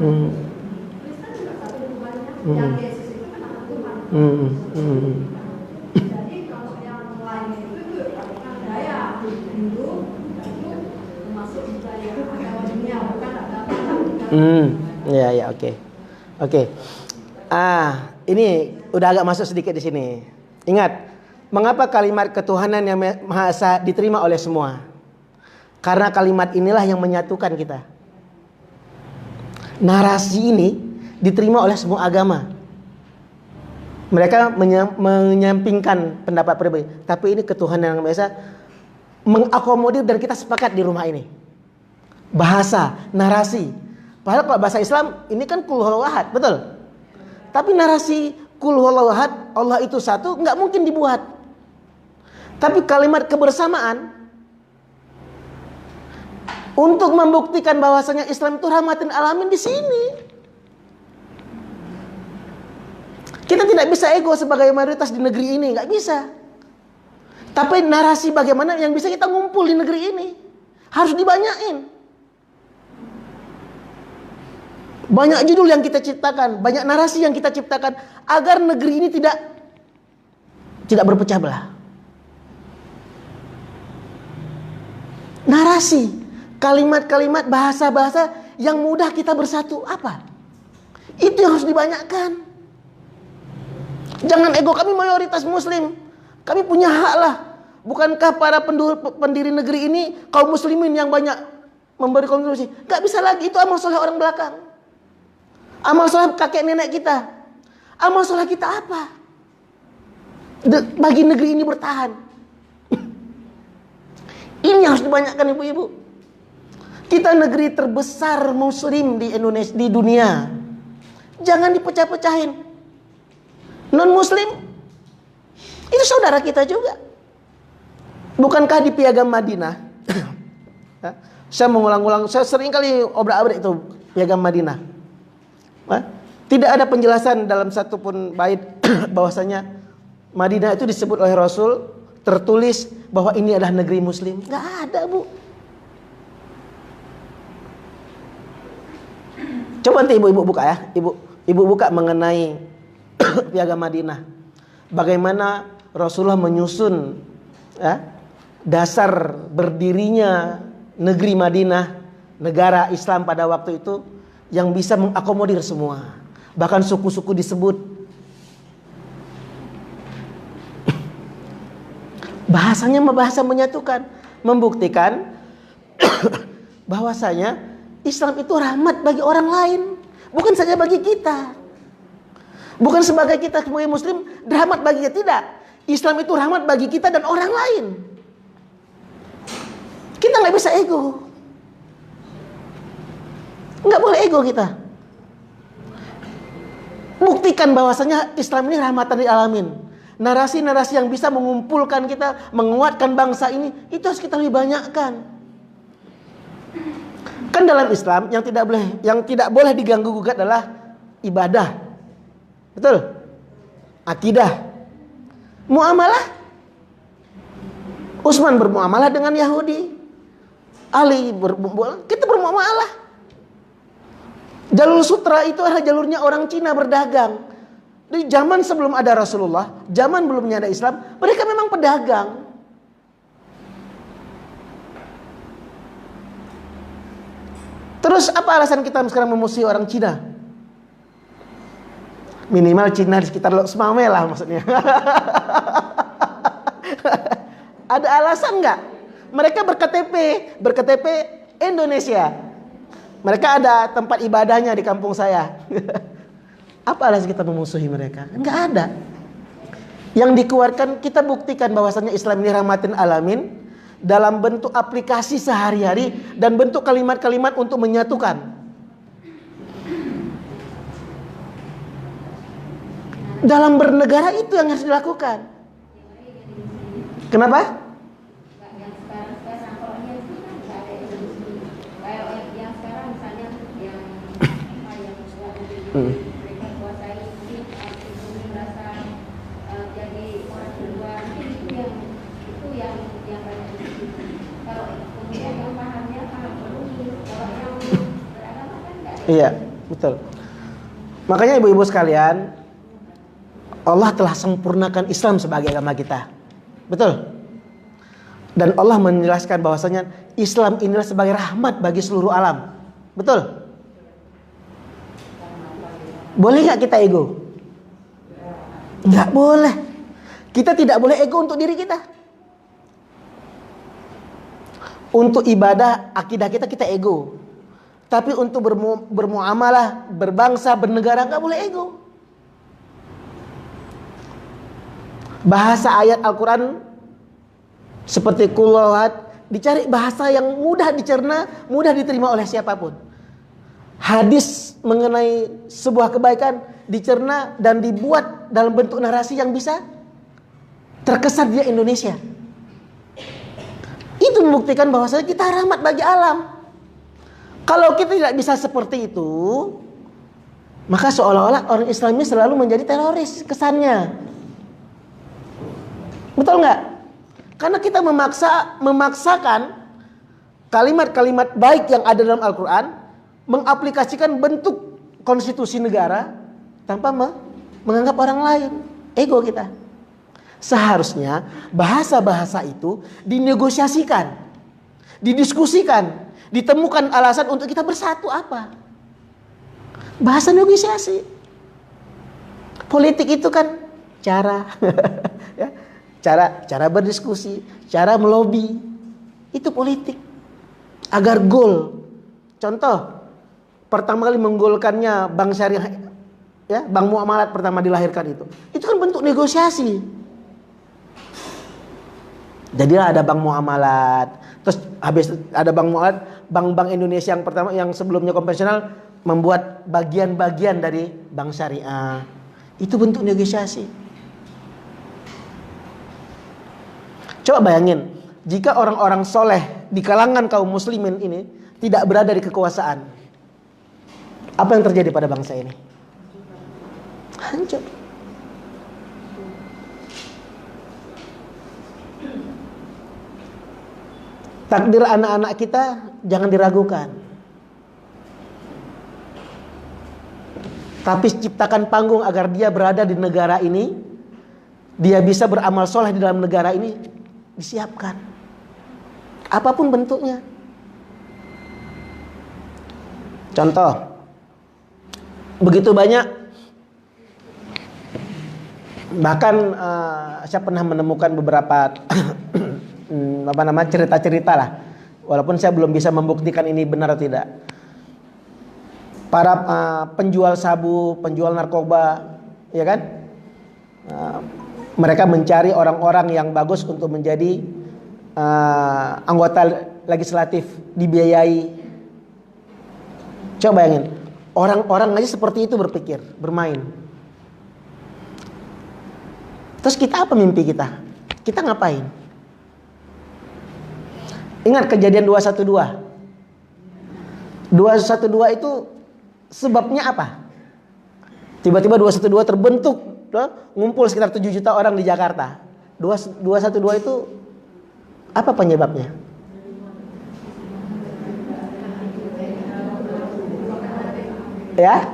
Kristen juga satu Tuhannya, yang Yesus itu kan anak Tuhan. Jadi kalau yang lainnya itu budaya Hindu itu termasuk budaya agama dunia, bukan agama. Ya, oke. Ini udah agak masuk sedikit di sini. Ingat, mengapa kalimat ketuhanan yang Maha Esa diterima oleh semua? Karena kalimat inilah yang menyatukan kita. Narasi ini diterima oleh semua agama. Mereka menyampingkan pendapat pribadi, tapi ini ketuhanan yang Maha Esa mengakomodir dan kita sepakat di rumah ini. Bahasa, narasi. Padahal kalau bahasa Islam ini kan Qul huwallahu ahad, betul? Tapi narasi Qul huwallahu ahad, Allah itu satu, nggak mungkin dibuat. Tapi kalimat kebersamaan untuk membuktikan bahwasanya Islam itu rahmatin alamin di sini. Kita tidak bisa ego sebagai mayoritas di negeri ini, nggak bisa. Tapi narasi bagaimana yang bisa kita ngumpul di negeri ini harus dibanyakin. Banyak judul yang kita ciptakan, banyak narasi yang kita ciptakan agar negeri ini tidak berpecah belah. Narasi, kalimat-kalimat, bahasa-bahasa yang mudah kita bersatu. Apa? Itu yang harus dibanyakan. Jangan ego, kami mayoritas muslim, kami punya hak lah. Bukankah para pendiri negeri ini kaum muslimin yang banyak memberi kontribusi? Gak bisa lagi, itu amal soleh orang belakang. Amal soleh kakek nenek kita. Amal soleh kita apa? Bagi negeri ini bertahan. Ini harus dibanyakan ibu-ibu. Kita negeri terbesar muslim di Indonesia, di dunia. Jangan dipecah-pecahin. Non muslim itu saudara kita juga. Bukankah di Piagam Madinah? Saya mengulang-ulang, saya sering kali obrak-abrik itu Piagam Madinah. Tidak ada penjelasan dalam satu pun bait bahwasanya Madinah itu disebut oleh Rasul tertulis bahwa ini adalah negeri muslim. Nggak ada, Bu. Coba nanti ibu-ibu buka ya. Ibu buka mengenai Piagam Madinah. Bagaimana Rasulullah menyusun dasar berdirinya negeri Madinah, negara Islam pada waktu itu yang bisa mengakomodir semua. Bahkan suku-suku disebut. Bahasanya bahasa menyatukan. membuktikan bahwasanya Islam itu rahmat bagi orang lain, bukan saja bagi kita. Bukan sebagai kita sebagai muslim rahmat bagi kita, tidak. Islam itu rahmat bagi kita dan orang lain. Kita nggak bisa ego. Nggak boleh ego kita. Buktikan bahwasanya Islam ini rahmatan lil alamin. Narasi-narasi yang bisa mengumpulkan kita, menguatkan bangsa ini, itu harus kita lebih banyakkan. Kan dalam Islam yang tidak boleh diganggu gugat adalah ibadah. Betul? Akidah. Muamalah. Utsman bermuamalah dengan Yahudi. Ali kita bermuamalah. Jalur sutra itu adalah jalurnya orang Cina berdagang. Di zaman sebelum ada Rasulullah, zaman belumnya ada Islam, mereka memang pedagang. Terus apa alasan kita sekarang memusuhi orang Cina? Minimal Cina di sekitar Lok Semame lah maksudnya. Ada alasan nggak? Mereka berKTP Indonesia. Mereka ada tempat ibadahnya di kampung saya. Apa alasan kita memusuhi mereka? Nggak ada. Yang dikeluarkan kita buktikan bahwasannya Islam ini rahmatin alamin dalam bentuk aplikasi sehari-hari dan bentuk kalimat-kalimat untuk menyatukan. Dalam bernegara itu yang harus dilakukan. Kenapa? Yang sekarang orangnya itu kan nggak ada evolusi. Kayak yang sekarang misalnya yang mereka kuasai mungkin merasa jadi orang kedua, mungkin itu yang banyak di situ. Kalau kemudian yang pahamnya paham ekonomi, kalau yang beragama kan nggak ada. Iya, betul. Makanya ibu-ibu sekalian, Allah telah sempurnakan Islam sebagai agama kita. Betul. Dan Allah menjelaskan bahwasanya Islam inilah sebagai rahmat bagi seluruh alam. Betul. Boleh gak kita ego? Gak boleh. Kita tidak boleh ego untuk diri kita. Untuk ibadah, akidah kita ego. Tapi untuk bermuamalah, berbangsa, bernegara gak boleh ego. Bahasa ayat Al-Quran seperti kulawat, dicari bahasa yang mudah dicerna, mudah diterima oleh siapapun. Hadis mengenai sebuah kebaikan dicerna dan dibuat dalam bentuk narasi yang bisa terkesan di Indonesia. Itu membuktikan bahwasanya kita rahmat bagi alam. Kalau kita tidak bisa seperti itu, maka seolah-olah orang Islam ini selalu menjadi teroris kesannya. Betul nggak? Karena kita memaksakan kalimat-kalimat baik yang ada dalam Al-Quran, mengaplikasikan bentuk konstitusi negara tanpa menganggap orang lain. Ego kita. Seharusnya bahasa-bahasa itu dinegosiasikan, didiskusikan, ditemukan alasan untuk kita bersatu apa? Bahasa negosiasi. Politik itu kan cara ya. Cara berdiskusi, cara melobi, itu politik agar goal. Contoh, pertama kali menggolkannya Bank Syariah, ya, Bank Muamalat pertama dilahirkan itu kan bentuk negosiasi. Jadilah ada Bank Muamalat, terus habis ada Bank Muamalat, bank-bank Indonesia yang pertama yang sebelumnya konvensional membuat bagian-bagian dari Bank Syariah. Itu bentuk negosiasi. Coba bayangin, jika orang-orang soleh di kalangan kaum muslimin ini tidak berada di kekuasaan, apa yang terjadi pada bangsa ini? Hancur. Takdir anak-anak kita jangan diragukan. Tapi ciptakan panggung agar dia berada di negara ini, dia bisa beramal soleh di dalam negara ini. Disiapkan apapun bentuknya. Contoh, begitu banyak, bahkan saya pernah menemukan beberapa cerita-cerita lah. Walaupun saya belum bisa membuktikan ini benar atau tidak. Para penjual sabu, penjual narkoba, ya kan? Mereka mencari orang-orang yang bagus untuk menjadi anggota legislatif, dibiayai. Coba bayangin, orang-orang aja seperti itu berpikir, bermain. Terus kita apa mimpi kita? Kita ngapain? Ingat kejadian 212. 212 itu sebabnya apa? Tiba-tiba 212 terbentuk, ngumpul sekitar 7 juta orang di Jakarta. 212 itu apa penyebabnya? Ya?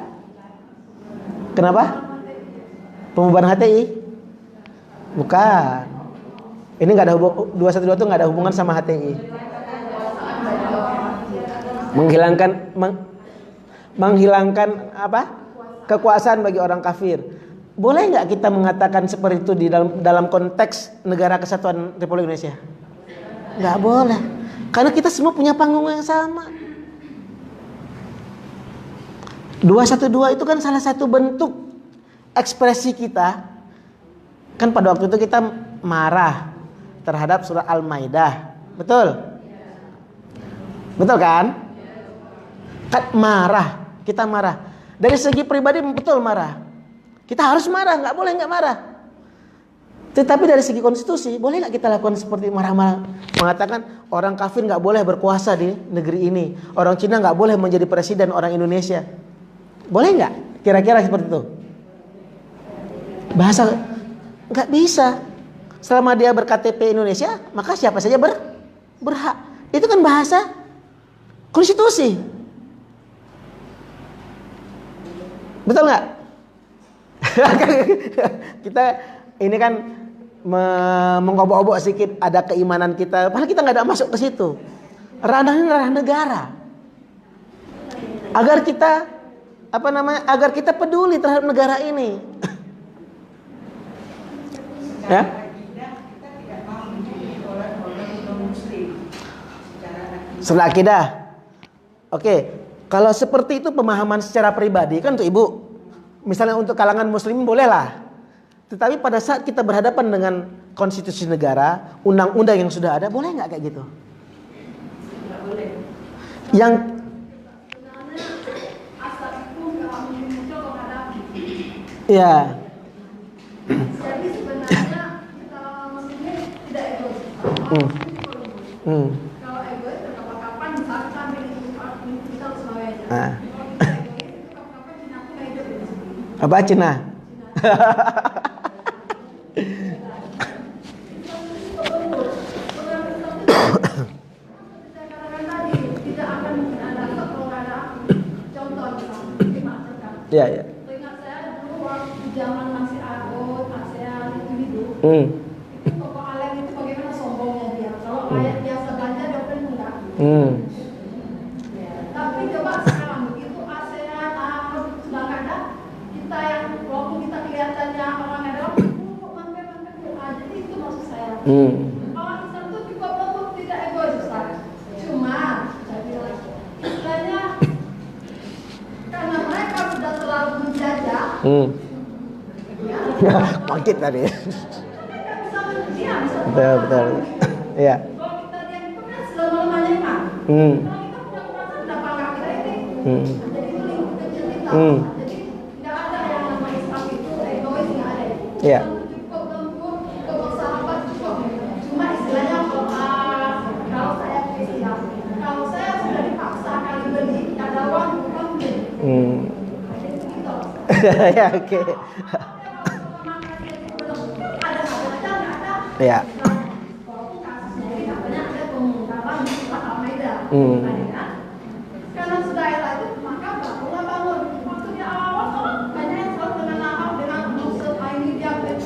Kenapa? Pembubaran HTI? Bukan. Ini nggak ada 212 itu nggak ada hubungan sama HTI. Menghilangkan apa? Kekuasaan bagi orang kafir. Boleh nggak kita mengatakan seperti itu di dalam konteks negara kesatuan Republik Indonesia? Nggak boleh. Karena kita semua punya panggung yang sama. 212 itu kan salah satu bentuk ekspresi kita. Kan pada waktu itu kita marah terhadap surah Al-Maidah. Betul? Betul kan? Kan marah, kita marah. Dari segi pribadi betul marah. Kita harus marah, nggak boleh nggak marah. Tetapi dari segi konstitusi, boleh nggak kita lakukan seperti marah-marah? Mengatakan orang kafir nggak boleh berkuasa di negeri ini. Orang Cina nggak boleh menjadi presiden orang Indonesia. Boleh nggak? Kira-kira seperti itu. Bahasa nggak bisa. Selama dia berKTP Indonesia, maka siapa saja berhak. Itu kan bahasa konstitusi. Betul nggak? Kita ini kan mengobok-obok sedikit ada keimanan kita. Padahal kita nggak ada masuk ke situ. Ranahnya ranah negara. Agar kita agar kita peduli terhadap negara ini. Ya? Setelah akidah. Oke, kalau seperti itu pemahaman secara pribadi kan untuk ibu. Misalnya untuk kalangan muslim bolehlah. Tetapi pada saat kita berhadapan dengan konstitusi negara, undang-undang yang sudah ada, boleh nggak kayak gitu? Nggak boleh. Yang ya. Jadi sebenarnya kita muslimnya tidak egois. Kalau egois kapan-kapan misalnya sampai kita harus mau aja. Kalau kita egois itu kapan-kapan Cina pun hidup di sini. Apa Cina? Ya, ya. Ingat saya dulu waktu zaman masih ASEAN itu Koko Alem itu bagaimana sombongnya dia. Kalau rakyat biasa belanja dia pun enggak. Tapi coba sekarang begitu ASEAN sudah nggak ada, kita yang walaupun kita kelihatannya orang ada, mampir jadi itu maksud saya. Orang Islam itu juga betul tidak egois Ustaz. Cuma saya bilang istilahnya karena mereka sudah terlalu menjajah. Ya, bangkit tadi. Mereka bisa mendiam, Betul. Iya. Kalau kita diam itu kan selama-lamanya iman. Kalau kita punya perasaan tidak bangga kita ini. Jadi itu lingkup kecil kita. Jadi tidak ada yang namanya Islam itu egois, nggak ada. Iya. Cukup lembut, cukup bersahabat, cukup. Cuma istilahnya kalau saya Islam, kalau saya sudah dipaksa kali beli, ada uang bukan beli. Jadi begitu. Ya, oke. Ya. Walaupun kasusnya ini katanya ada pengungkapan di surah Al-Maidah. Karena sudah era itu maka barulah bangun. Waktu di awal orang banyak yang selalu dengan lahap dengan maksud ini dia sampai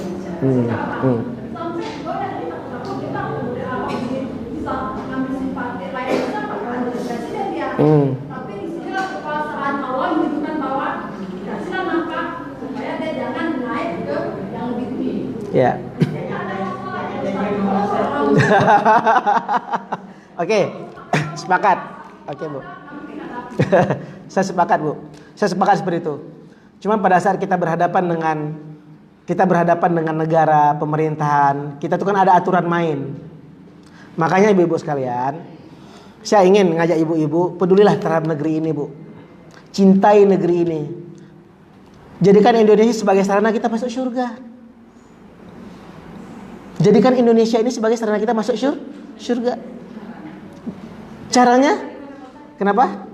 gue dari takut kita udah awal bisa ngambil simpati lain bisa bakalan jadi presiden dia. Tapi di sinilah kekuasaan Allah menunjukkan bahwa dikasihlah nafkah supaya dia jangan naik ke yang lebih tinggi. Ya. Jadi ada masalah yang kalau seorang Oke, sepakat. Oke, Bu. Saya sepakat, Bu. Saya sepakat seperti itu. Cuma pada saat kita berhadapan dengan negara, pemerintahan, kita tuh kan ada aturan main. Makanya ibu-ibu sekalian, saya ingin ngajak ibu-ibu, pedulilah terhadap negeri ini, Bu. Cintai negeri ini. Jadikan Indonesia sebagai sarana kita masuk surga. Jadikan Indonesia ini sebagai sarana kita masuk surga. Caranya? Kenapa?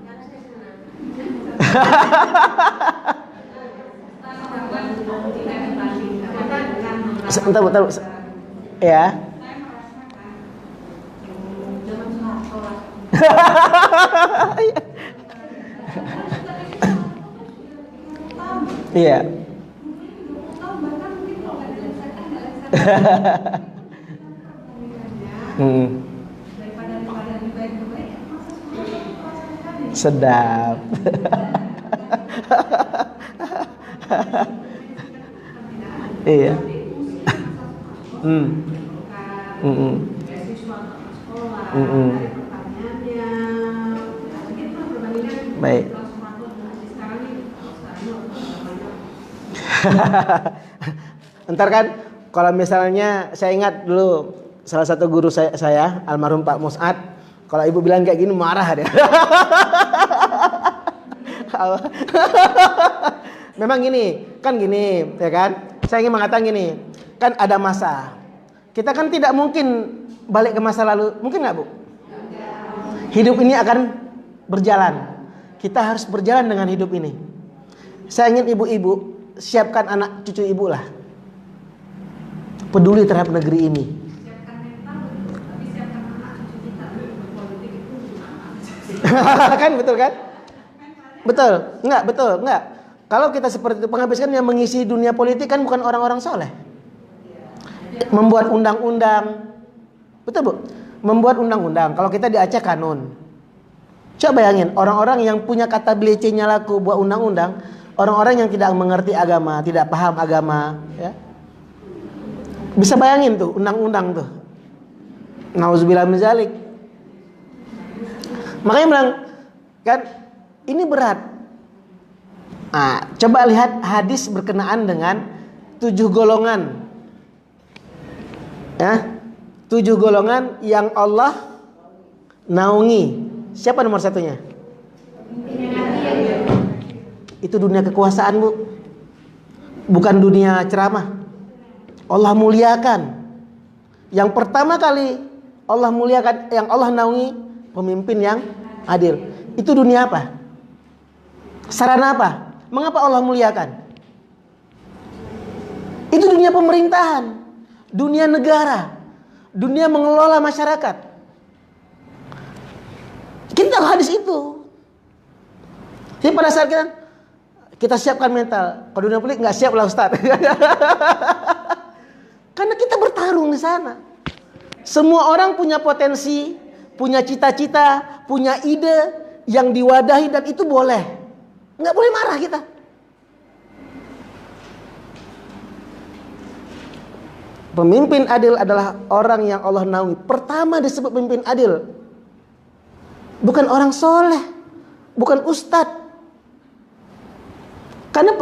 Bentar. Ya. Iya. Sedap. Iya. Baik. Ntar kan kalau misalnya saya ingat dulu salah satu guru saya almarhum Pak Mus'ad, kalau ibu bilang kayak gini marah dia. Memang gini ya kan, saya ingin mengatakan gini, kan ada masa kita kan tidak mungkin balik ke masa lalu, mungkin nggak, Bu? Hidup ini akan berjalan, kita harus berjalan dengan hidup ini. Saya ingin ibu-ibu siapkan anak cucu ibu lah, peduli terhadap negeri ini. Kan betul kan? Betul, enggak. Kalau kita seperti itu, penghabiskan yang mengisi dunia politik kan bukan orang-orang soleh. Membuat undang-undang, betul, Bu? Membuat undang-undang. Kalau kita di Aceh kanun. Coba bayangin, orang-orang yang punya kata belecenya laku buat undang-undang, orang-orang yang tidak mengerti agama, tidak paham agama, ya. Bisa bayangin tuh undang-undang tuh. Nauzubillah min zalik. Makanya bilang kan ini berat. Nah, coba lihat hadis berkenaan dengan 7 golongan. Ya. 7 golongan yang Allah naungi. Siapa nomor satunya? Itu dunia kekuasaan, Bu. Bukan dunia ceramah. Allah muliakan. Yang pertama kali Allah muliakan, yang Allah naungi, pemimpin yang adil. Itu dunia apa? Sarana apa? Mengapa Allah muliakan? Itu dunia pemerintahan, dunia negara, dunia mengelola masyarakat. Kita tahu hadis itu. Jadi pada saat kita siapkan mental. Kalau dunia politik nggak siap lah, Ustaz. Karena kita bertarung di sana. Semua orang punya potensi, punya cita-cita, punya ide yang diwadahi, dan itu boleh. Nggak boleh marah kita. Pemimpin adil adalah orang yang Allah naungi. Pertama disebut pemimpin adil, bukan orang soleh, bukan ustadz. Karena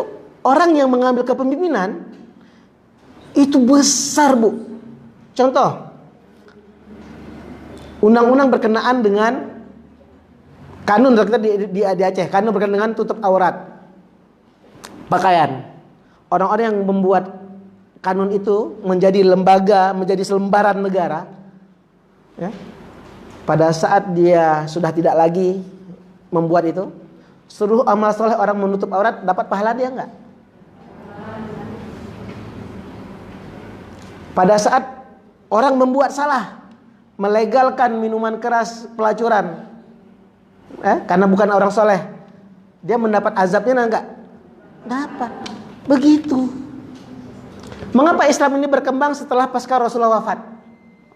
orang yang mengambil kepemimpinan itu besar, Bu. Contoh, undang-undang berkenaan dengan kanun kita di Aceh, kanun berkenaan dengan tutup aurat pakaian. Orang-orang yang membuat kanun itu menjadi lembaga, menjadi selembaran negara, ya. Pada saat dia sudah tidak lagi membuat itu, seluruh amal soleh orang menutup aurat dapat pahala dia enggak? Pada saat orang membuat salah, melegalkan minuman keras, pelacuran, karena bukan orang soleh, dia mendapat azabnya enggak? Dapat. Begitu. Mengapa Islam ini berkembang setelah pasca Rasulullah wafat?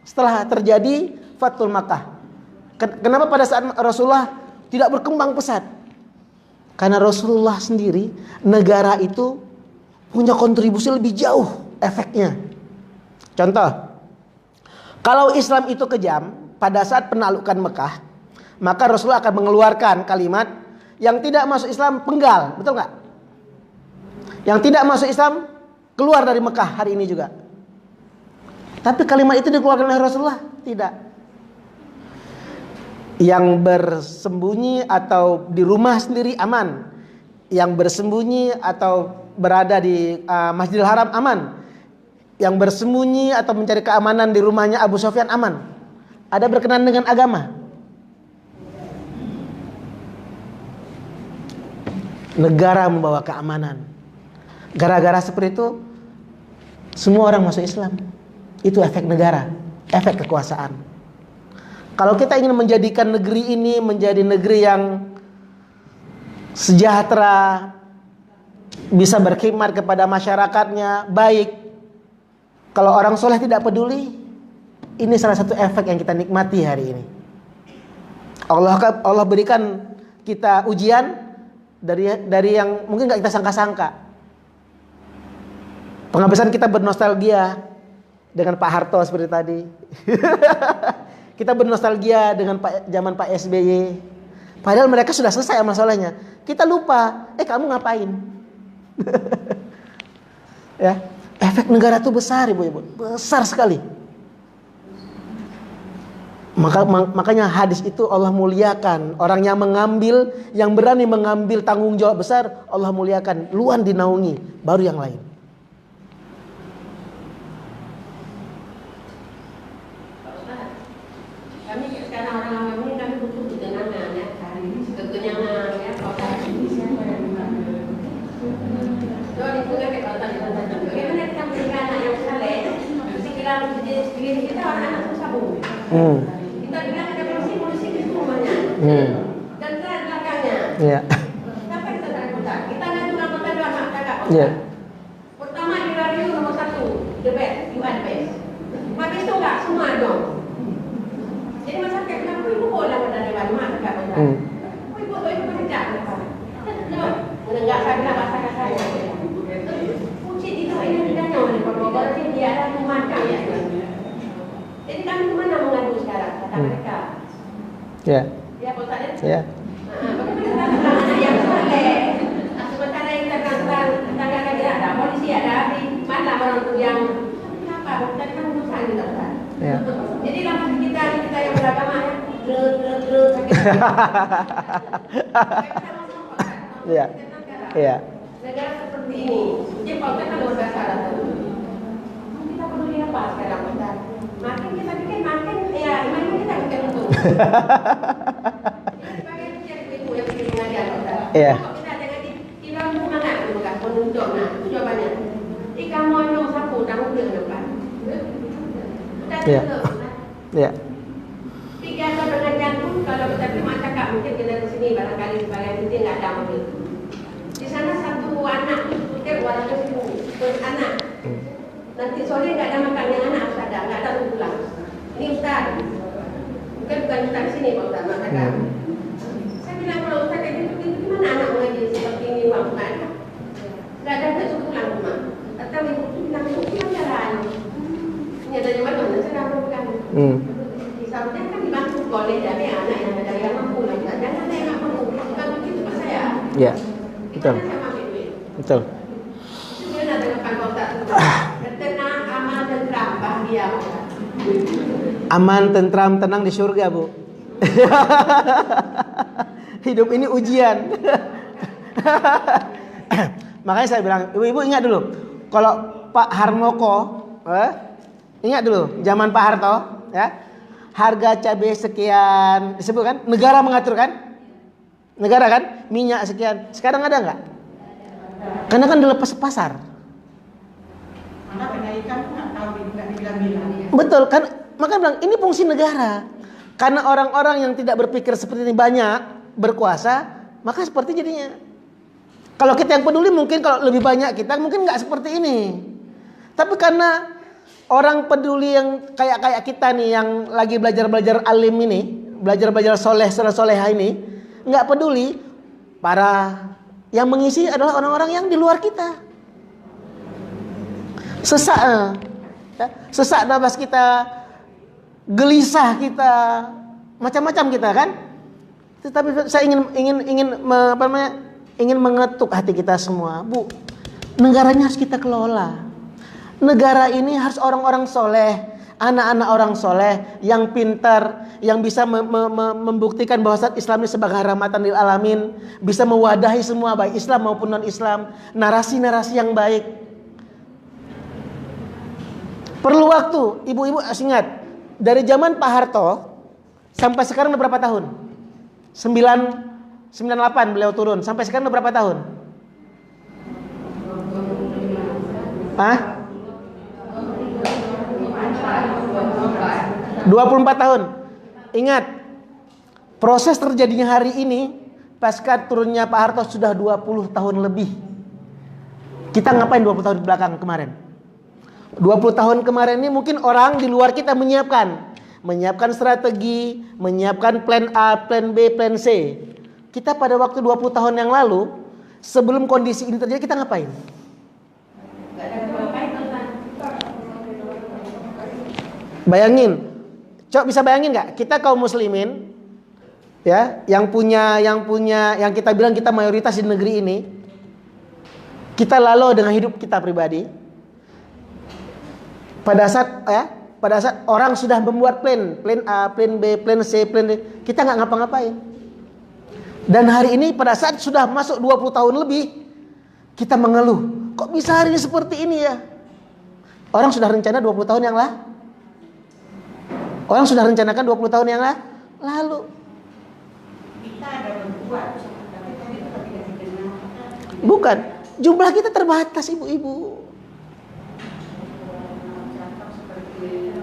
Setelah terjadi Fathul Makkah. Kenapa pada saat Rasulullah tidak berkembang pesat? Karena Rasulullah sendiri, negara itu punya kontribusi lebih jauh efeknya. Contoh, Kalau Islam itu kejam, pada saat penaklukan Mekah, maka Rasulullah akan mengeluarkan kalimat yang tidak masuk Islam penggal, betul nggak? Yang tidak masuk Islam keluar dari Mekah hari ini juga. Tapi kalimat itu dikeluarkan oleh Rasulullah? Tidak. Yang bersembunyi atau di rumah sendiri aman. Yang bersembunyi atau berada di Masjidil Haram aman. Yang bersembunyi atau mencari keamanan di rumahnya Abu Sufyan aman. Ada berkenan dengan agama. Negara membawa keamanan. Gara-gara seperti itu, semua orang masuk Islam. Itu efek negara, efek kekuasaan. Kalau kita ingin menjadikan negeri ini menjadi negeri yang sejahtera, bisa berkhidmat kepada masyarakatnya, baik. Kalau orang soleh tidak peduli, ini salah satu efek yang kita nikmati hari ini. Allah berikan kita ujian dari yang mungkin gak kita sangka-sangka. Penghabisan kita bernostalgia dengan Pak Harto seperti tadi. Kita bernostalgia dengan zaman Pak SBY. Padahal mereka sudah selesai masalahnya. Kita lupa, kamu ngapain? Ya, efek negara itu besar, ibu-ibu, besar sekali. Makanya hadis itu Allah muliakan orang yang mengambil, yang berani mengambil tanggung jawab besar, Allah muliakan, luan dinaungi, baru yang lain. Kami sekarang orang awam ini kami butuh ketenangan ya, ketenangan ya. Kalau ini siapa yang dibantu? Jadi itu kan kalau bagaimana kita memberikan anak yang saleh, sekiranya diri kita anak sabun. Kita bilang kita polisi di rumahnya. Dan kita di belakangnya. Iya. Apa kita cari kota? Kita nggak cuma kota dua anak kakak kota. Iya. Pertama di radio nomor 1, the best, you are the best. Habis itu enggak semua dong. Jadi masyarakat bilang, ibu bola pada dewan mak kakak kota. Ibu tuh itu kerja apa? Enggak saya bilang bahasa kasarnya. Kunci itu ini tidak nyawa di Portugal, jadi dia ada memandang ya. Jadi kami kemana mengadu sekarang kata mereka? Ya. Ya kota itu. Ya. Bagaimana kita anak yang saleh? Sementara yang kita tangga lagi ada polisi ada di mana orang tu yang apa? Kita kan urusan kita kan. Ya. Jadi lama kita yang beragama ya. Iya. Negara seperti ini, jadi kalau kita luar biasa lah tuh. Kita peduli apa sekarang kita? Makin kita bikin makin ya iman kita makin untung. Sebagai ibu yang bikin pengajian kita. Iya. Kalau kita jangan di lampu mana tu bekas penunjuk nah itu jawabannya. Kamu yang sapu tanggung dia depan. Iya. Iya. Tiga pengajian pun kalau kita cuma cakap mungkin kita di sini barangkali sebagai kita nggak ada mobil. Di sana satu anak kita 200.000 per anak. Nanti sore nggak ada makan yang anak harus ada, nggak ada pulang. Ini Ustaz, bukan Ustaz di sini Pak Ustaz mengatakan. Saya bilang kalau Ustaz kayak gitu gimana anak mengaji seperti ini Pak Ustaz? Nggak ada suruh pulang rumah. Atau ibu bilang itu gimana jalan? Ini ada yang mana? Saya nggak mau bukan. Seharusnya kan dibantu boleh dari anak yang ada yang mampu lah. Jangan ada yang nggak mampu. Bukan begitu Pak saya. Iya. Betul. Betul. Sebenarnya ada depan Pak Ustaz. Tenang, aman, tentram, bahagia. Aman, tentram, tenang di surga, Bu. Hidup ini ujian. Makanya saya bilang, ibu-ibu ingat dulu, kalau Pak Harmoko, ingat dulu, zaman Pak Harto, ya, harga cabai sekian, disebut kan, negara mengatur kan, negara kan, minyak sekian. Sekarang ada nggak? Karena kan dilepas pasar. Mana kenaikan nggak tahu nggak dibilang-bilang. Betul kan, makanya bilang ini fungsi negara. Karena orang-orang yang tidak berpikir seperti ini banyak berkuasa, maka seperti jadinya. Kalau kita yang peduli mungkin kalau lebih banyak kita mungkin nggak seperti ini. Tapi karena orang peduli yang kayak kita nih yang lagi belajar alim ini, belajar soleha ini, nggak peduli, para yang mengisi adalah orang-orang yang di luar kita. Sesak nafas kita, gelisah kita, macam-macam kita kan. Tetapi saya ingin mengetuk hati kita semua, Bu. Negaranya harus kita kelola. Negara ini harus orang-orang soleh, anak-anak orang soleh yang pintar, yang bisa membuktikan bahwa Islam ini sebagai rahmatan lil alamin, bisa mewadahi semua baik Islam maupun non-Islam, narasi-narasi yang baik. Perlu waktu, ibu-ibu harus ingat, dari zaman Pak Harto sampai sekarang udah berapa tahun? 98 beliau turun, sampai sekarang udah berapa tahun? Hah? 24 tahun. Ingat, proses terjadinya hari ini pasca turunnya Pak Harto sudah 20 tahun lebih. Kita ngapain 20 tahun di belakang kemarin? 20 tahun kemarin ini mungkin orang di luar kita menyiapkan strategi, menyiapkan plan A, plan B, plan C. Kita pada waktu 20 tahun yang lalu, sebelum kondisi ini terjadi, kita ngapain? Bayangin, bisa bayangin nggak? Kita kaum muslimin, ya, yang kita bilang kita mayoritas di negeri ini, kita lalu dengan hidup kita pribadi. Pada saat orang sudah membuat plan A, plan B, plan C, plan D, kita nggak ngapa-ngapain. Dan hari ini pada saat sudah masuk 20 tahun lebih, kita mengeluh, kok bisa hari ini seperti ini ya? Orang sudah rencana 20 tahun yang lalu. Orang sudah rencanakan 20 tahun yang lalu. Kita ada membuat, tapi tadi tetap tidak didengar. Bukan, jumlah kita terbatas, ibu-ibu. Seperti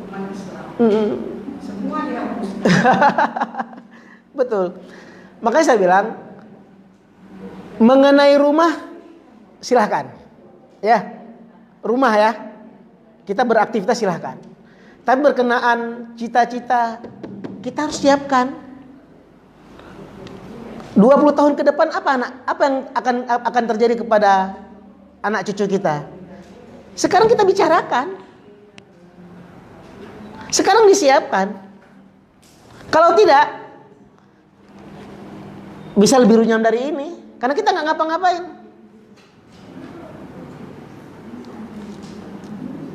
umat Islam. Semua dihapus. Betul. Makanya saya bilang, mengenai rumah silahkan, ya, rumah ya, kita beraktivitas silahkan. Tapi berkenaan cita-cita, kita harus siapkan. 20 tahun ke depan apa yang akan terjadi kepada anak cucu kita? Sekarang kita bicarakan. Sekarang disiapkan. Kalau tidak, bisa lebih runyam dari ini, karena kita nggak ngapa-ngapain.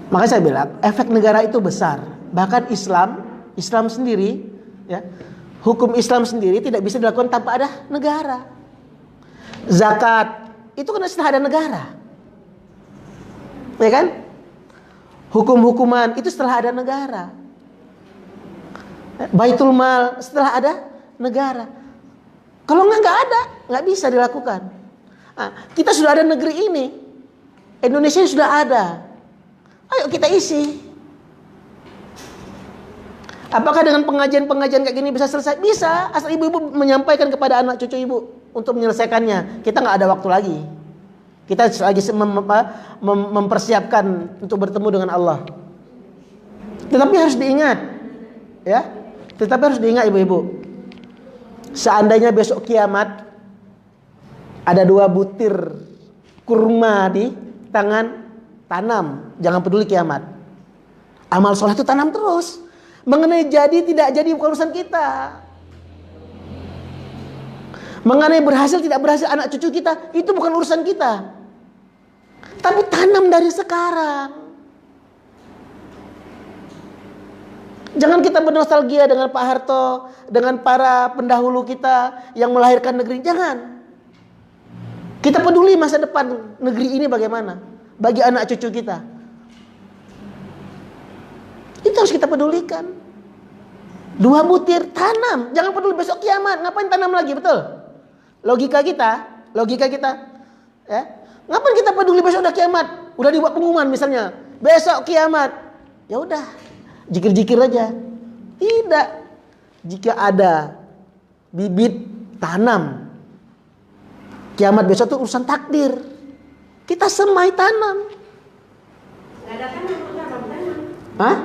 Makanya saya bilang efek negara itu besar. Bahkan Islam sendiri, ya, hukum Islam sendiri tidak bisa dilakukan tanpa ada negara. Zakat itu kan setelah ada negara, ya kan? Hukum-hukuman itu setelah ada negara. Baitul Mal setelah ada negara. Kalau nggak ada, nggak bisa dilakukan. Nah, kita sudah ada negeri ini, Indonesia sudah ada. Ayo kita isi. Apakah dengan pengajian-pengajian kayak gini bisa selesai? Bisa, asal ibu-ibu menyampaikan kepada anak cucu ibu untuk menyelesaikannya. Kita nggak ada waktu lagi. Kita lagi mempersiapkan untuk bertemu dengan Allah. Tetapi harus diingat, ya. Tetapi harus diingat ibu-ibu. Seandainya besok kiamat ada 2 butir kurma di tangan, tanam, jangan peduli kiamat. Amal soleh itu tanam terus. Mengenai jadi tidak jadi bukan urusan kita. Mengenai berhasil tidak berhasil anak cucu kita, itu bukan urusan kita. Tapi tanam dari sekarang. Jangan kita bernostalgia dengan Pak Harto, dengan para pendahulu kita yang melahirkan negeri. Jangan. Kita peduli masa depan negeri ini bagaimana bagi anak cucu kita. Itu harus kita pedulikan. 2 butir tanam, jangan peduli besok kiamat. Ngapain tanam lagi, betul? Logika kita, ya. Ngapain kita peduli besok udah kiamat? Udah dibuat pengumuman misalnya, besok kiamat. Ya udah, jikir-jikir aja. Tidak. Jika ada bibit tanam, kiamat besok itu urusan takdir. Kita semai tanam. Nggak ada tanam. Hah?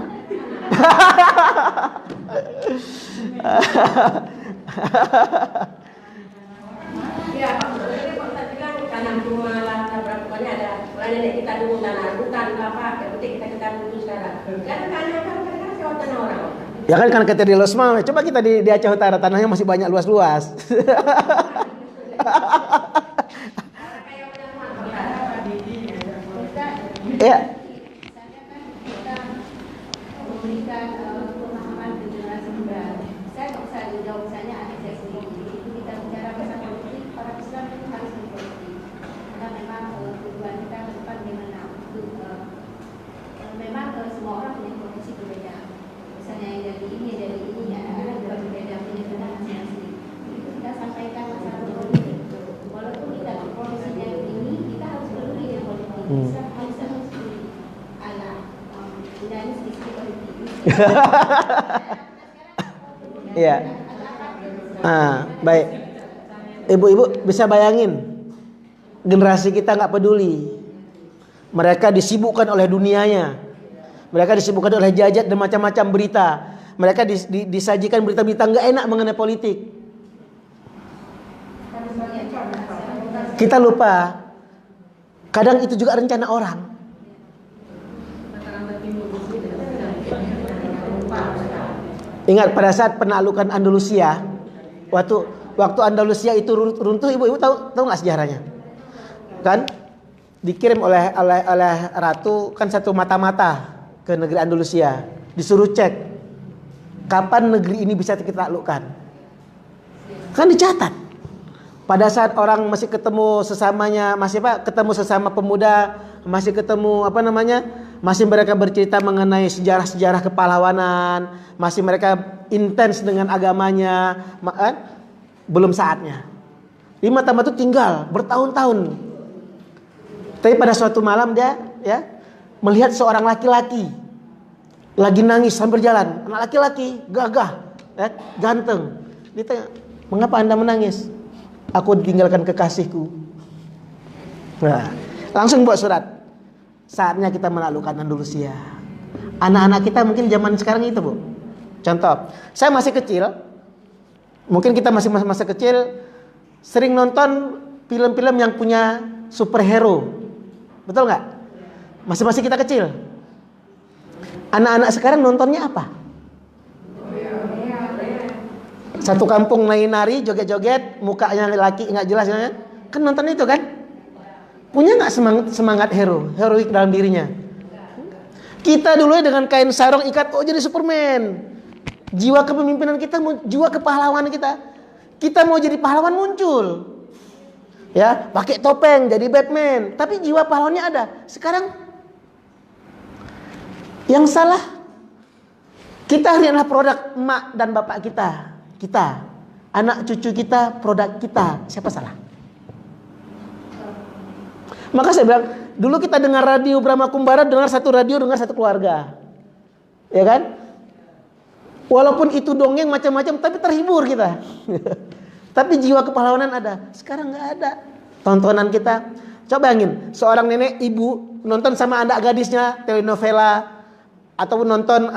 Ya, Pak, Ustaz bilang tanam cuma lah berapa contohnya ada orang nenek kita dulu tanah hutan ke apa, yang penting kita dulu sekarang. Karena kadang-kadang sewa tanah orang. Ya kan kata di Losma, coba kita di Aceh Utara tanahnya masih banyak luas-luas. Ya. Misalnya kan kita memberikan pemahaman ke generasi muda. Saya nggak usah jauh, misalnya adik saya sendiri. Itu kita bicara masalah politik, orang Islam itu harus berpolitik. Karena memang tujuan kita ke depan bagaimana untuk memang semua orang punya profesi berbeda. Misalnya yang dari ini, anak-anak juga berbeda punya kendaraan masing-masing. Itu kita sampaikan masalah politik. Walaupun kita profesinya ini, kita harus peduli dengan politik. Islam harus peduli. Anak, dan sedikit politik. Iya. Baik. Ibu-ibu bisa bayangin generasi kita nggak peduli. Mereka disibukkan oleh dunianya. Mereka disibukkan oleh jajat dan macam-macam berita. Mereka disajikan berita-berita nggak enak mengenai politik. Kita lupa. Kadang itu juga rencana orang. Ingat pada saat penaklukan Andalusia, waktu Andalusia itu runtuh, ibu-ibu tahu nggak sejarahnya? Kan dikirim oleh ratu kan satu mata-mata ke negeri Andalusia, disuruh cek kapan negeri ini bisa kita taklukkan. Kan dicatat. Pada saat orang masih ketemu sesamanya, ketemu sesama pemuda, masih ketemu masih mereka bercerita mengenai sejarah-sejarah kepahlawanan, masih mereka intens dengan agamanya, belum saatnya. Di mata-mata itu tinggal bertahun-tahun. Tapi pada suatu malam dia melihat seorang laki-laki lagi nangis sambil jalan, anak laki-laki gagah, ganteng. Dia tanya, "Mengapa Anda menangis?" "Aku ditinggalkan kekasihku." Nah, langsung buat surat. Saatnya kita menaklukkan Andalusia. Anak-anak kita mungkin zaman sekarang itu, Bu. Contoh, saya masih kecil. Mungkin kita masih masa kecil sering nonton film-film yang punya superhero. Betul nggak? Masih kita kecil. Anak-anak sekarang nontonnya apa? Satu kampung nari-nari, joget-joget, mukanya laki nggak jelas kan nonton itu kan? Punya nggak semangat heroik dalam dirinya? Kita dulu dengan kain sarung ikat, jadi Superman. Jiwa kepemimpinan kita, jiwa kepahlawanan kita. Kita mau jadi pahlawan muncul. Ya, pakai topeng jadi Batman, tapi jiwa pahlawannya ada. Sekarang yang salah kita hari adalah produk emak dan bapak kita. Anak cucu kita, produk kita. Siapa salah? Maka saya bilang, dulu kita dengar radio Brahma Kumbara, dengar satu radio, dengar satu keluarga. Ya kan? Walaupun itu dongeng macam-macam, tapi terhibur kita. Tapi jiwa kepahlawanan ada. Sekarang nggak ada. Tontonan kita. Coba bayangin, seorang nenek ibu nonton sama anak gadisnya telenovela ataupun nonton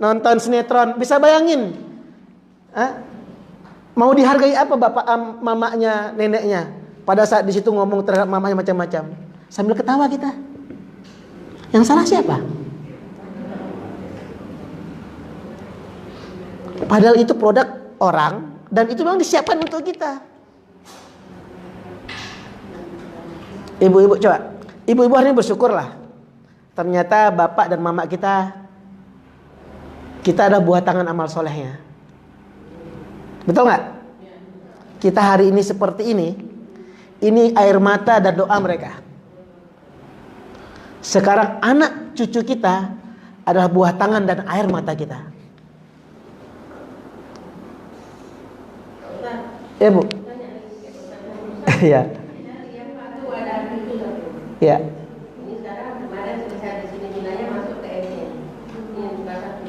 nonton sinetron. Bisa bayangin? Mau dihargai apa bapak mamanya, neneknya? Pada saat di situ ngomong terhadap mamanya macam-macam, sambil ketawa kita. Yang salah siapa? Padahal itu produk orang dan itu memang disiapkan untuk kita. Ibu-ibu coba, ibu-ibu hari ini bersyukurlah. Ternyata bapak dan mama kita ada buah tangan amal solehnya. Betul nggak? Kita hari ini seperti ini. Ini air mata dan doa mereka. Sekarang anak cucu kita adalah buah tangan dan air mata kita. Ya Bu. Ya. Ya. Ini sekarang kemarin selesai di sini nilainya masuk ke SD. Ini yang juga satu.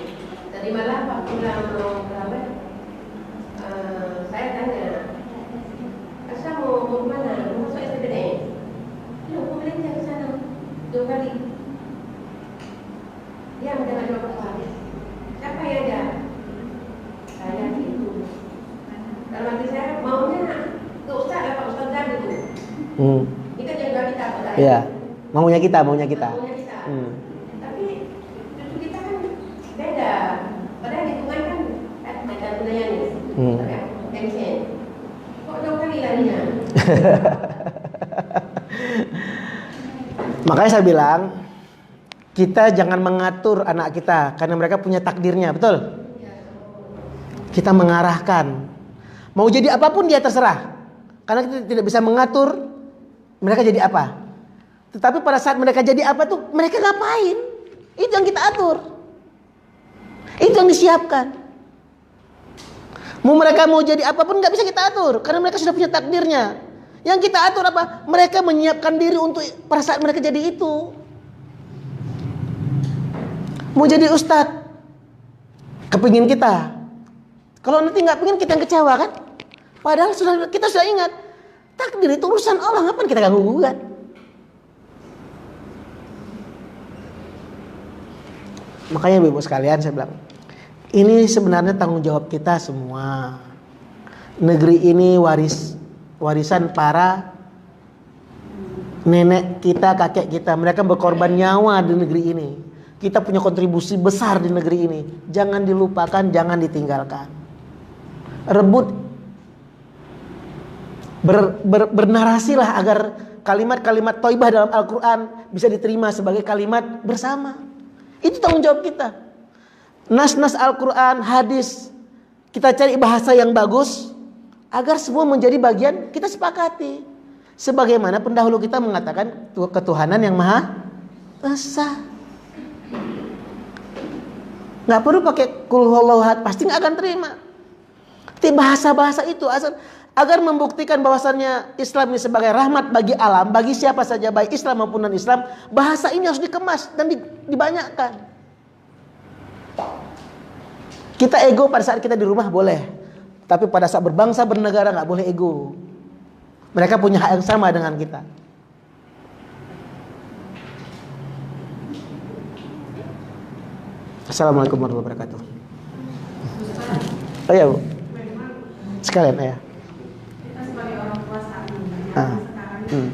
Tadi malam Pak pulang mau berapa? Saya tanya, Asa mau kemana? Mau masuk SPBD? Loh, mau belanja ke sana 2 kali. Dia mendengar jawab apa? Siapa yang ada? Saya itu. Dalam hati saya maunya ke Ustaz lah Pak Ustaz itu. Kita Iya. Maunya kita. Maunya kita. Tapi justru kita kan beda. Padahal hitungan kan ada gunanya nih. Tension. Kok jauh kali larinya? Makanya saya bilang, kita jangan mengatur anak kita karena mereka punya takdirnya, betul? Kita mengarahkan. Mau jadi apapun dia terserah. Karena kita tidak bisa mengatur mereka jadi apa. Tetapi pada saat mereka jadi apa tuh, mereka ngapain? Itu yang kita atur. Itu yang disiapkan. Mereka mau jadi apapun nggak bisa kita atur karena mereka sudah punya takdirnya. Yang kita atur apa? Mereka menyiapkan diri untuk pada saat mereka jadi itu. Mau jadi ustadz, kepingin kita. Kalau nanti nggak pengen, kita yang kecewa kan? Padahal kita sudah ingat takdir itu urusan Allah, ngapain kita ganggu gugat? Makanya ibu sekalian saya bilang, ini sebenarnya tanggung jawab kita semua. Negeri ini warisan para nenek kita, kakek kita. Mereka berkorban nyawa di negeri ini. Kita punya kontribusi besar di negeri ini. Jangan dilupakan, jangan ditinggalkan. Rebut, bernarasilah agar kalimat-kalimat thayyibah dalam Al-Quran bisa diterima sebagai kalimat bersama. Itu tanggung jawab kita. Nas-nas Al-Quran, hadis, kita cari bahasa yang bagus agar semua menjadi bagian kita sepakati. Sebagaimana pendahulu kita mengatakan ketuhanan yang Maha Esa. Nggak perlu pakai qul huwallahu ahad, pasti nggak akan terima. Tapi bahasa-bahasa itu agar membuktikan bahwasannya Islam ini sebagai rahmat bagi alam, bagi siapa saja, baik Islam maupun non-Islam, bahasa ini harus dikemas dan dibanyakkan. Kita ego pada saat kita di rumah boleh, tapi pada saat berbangsa bernegara nggak boleh ego. Mereka punya hak yang sama dengan kita. Assalamualaikum warahmatullahi wabarakatuh. Oh ya Bu, sekalian ya. Kita sebagai orang tua saat ini, Ah. sekarang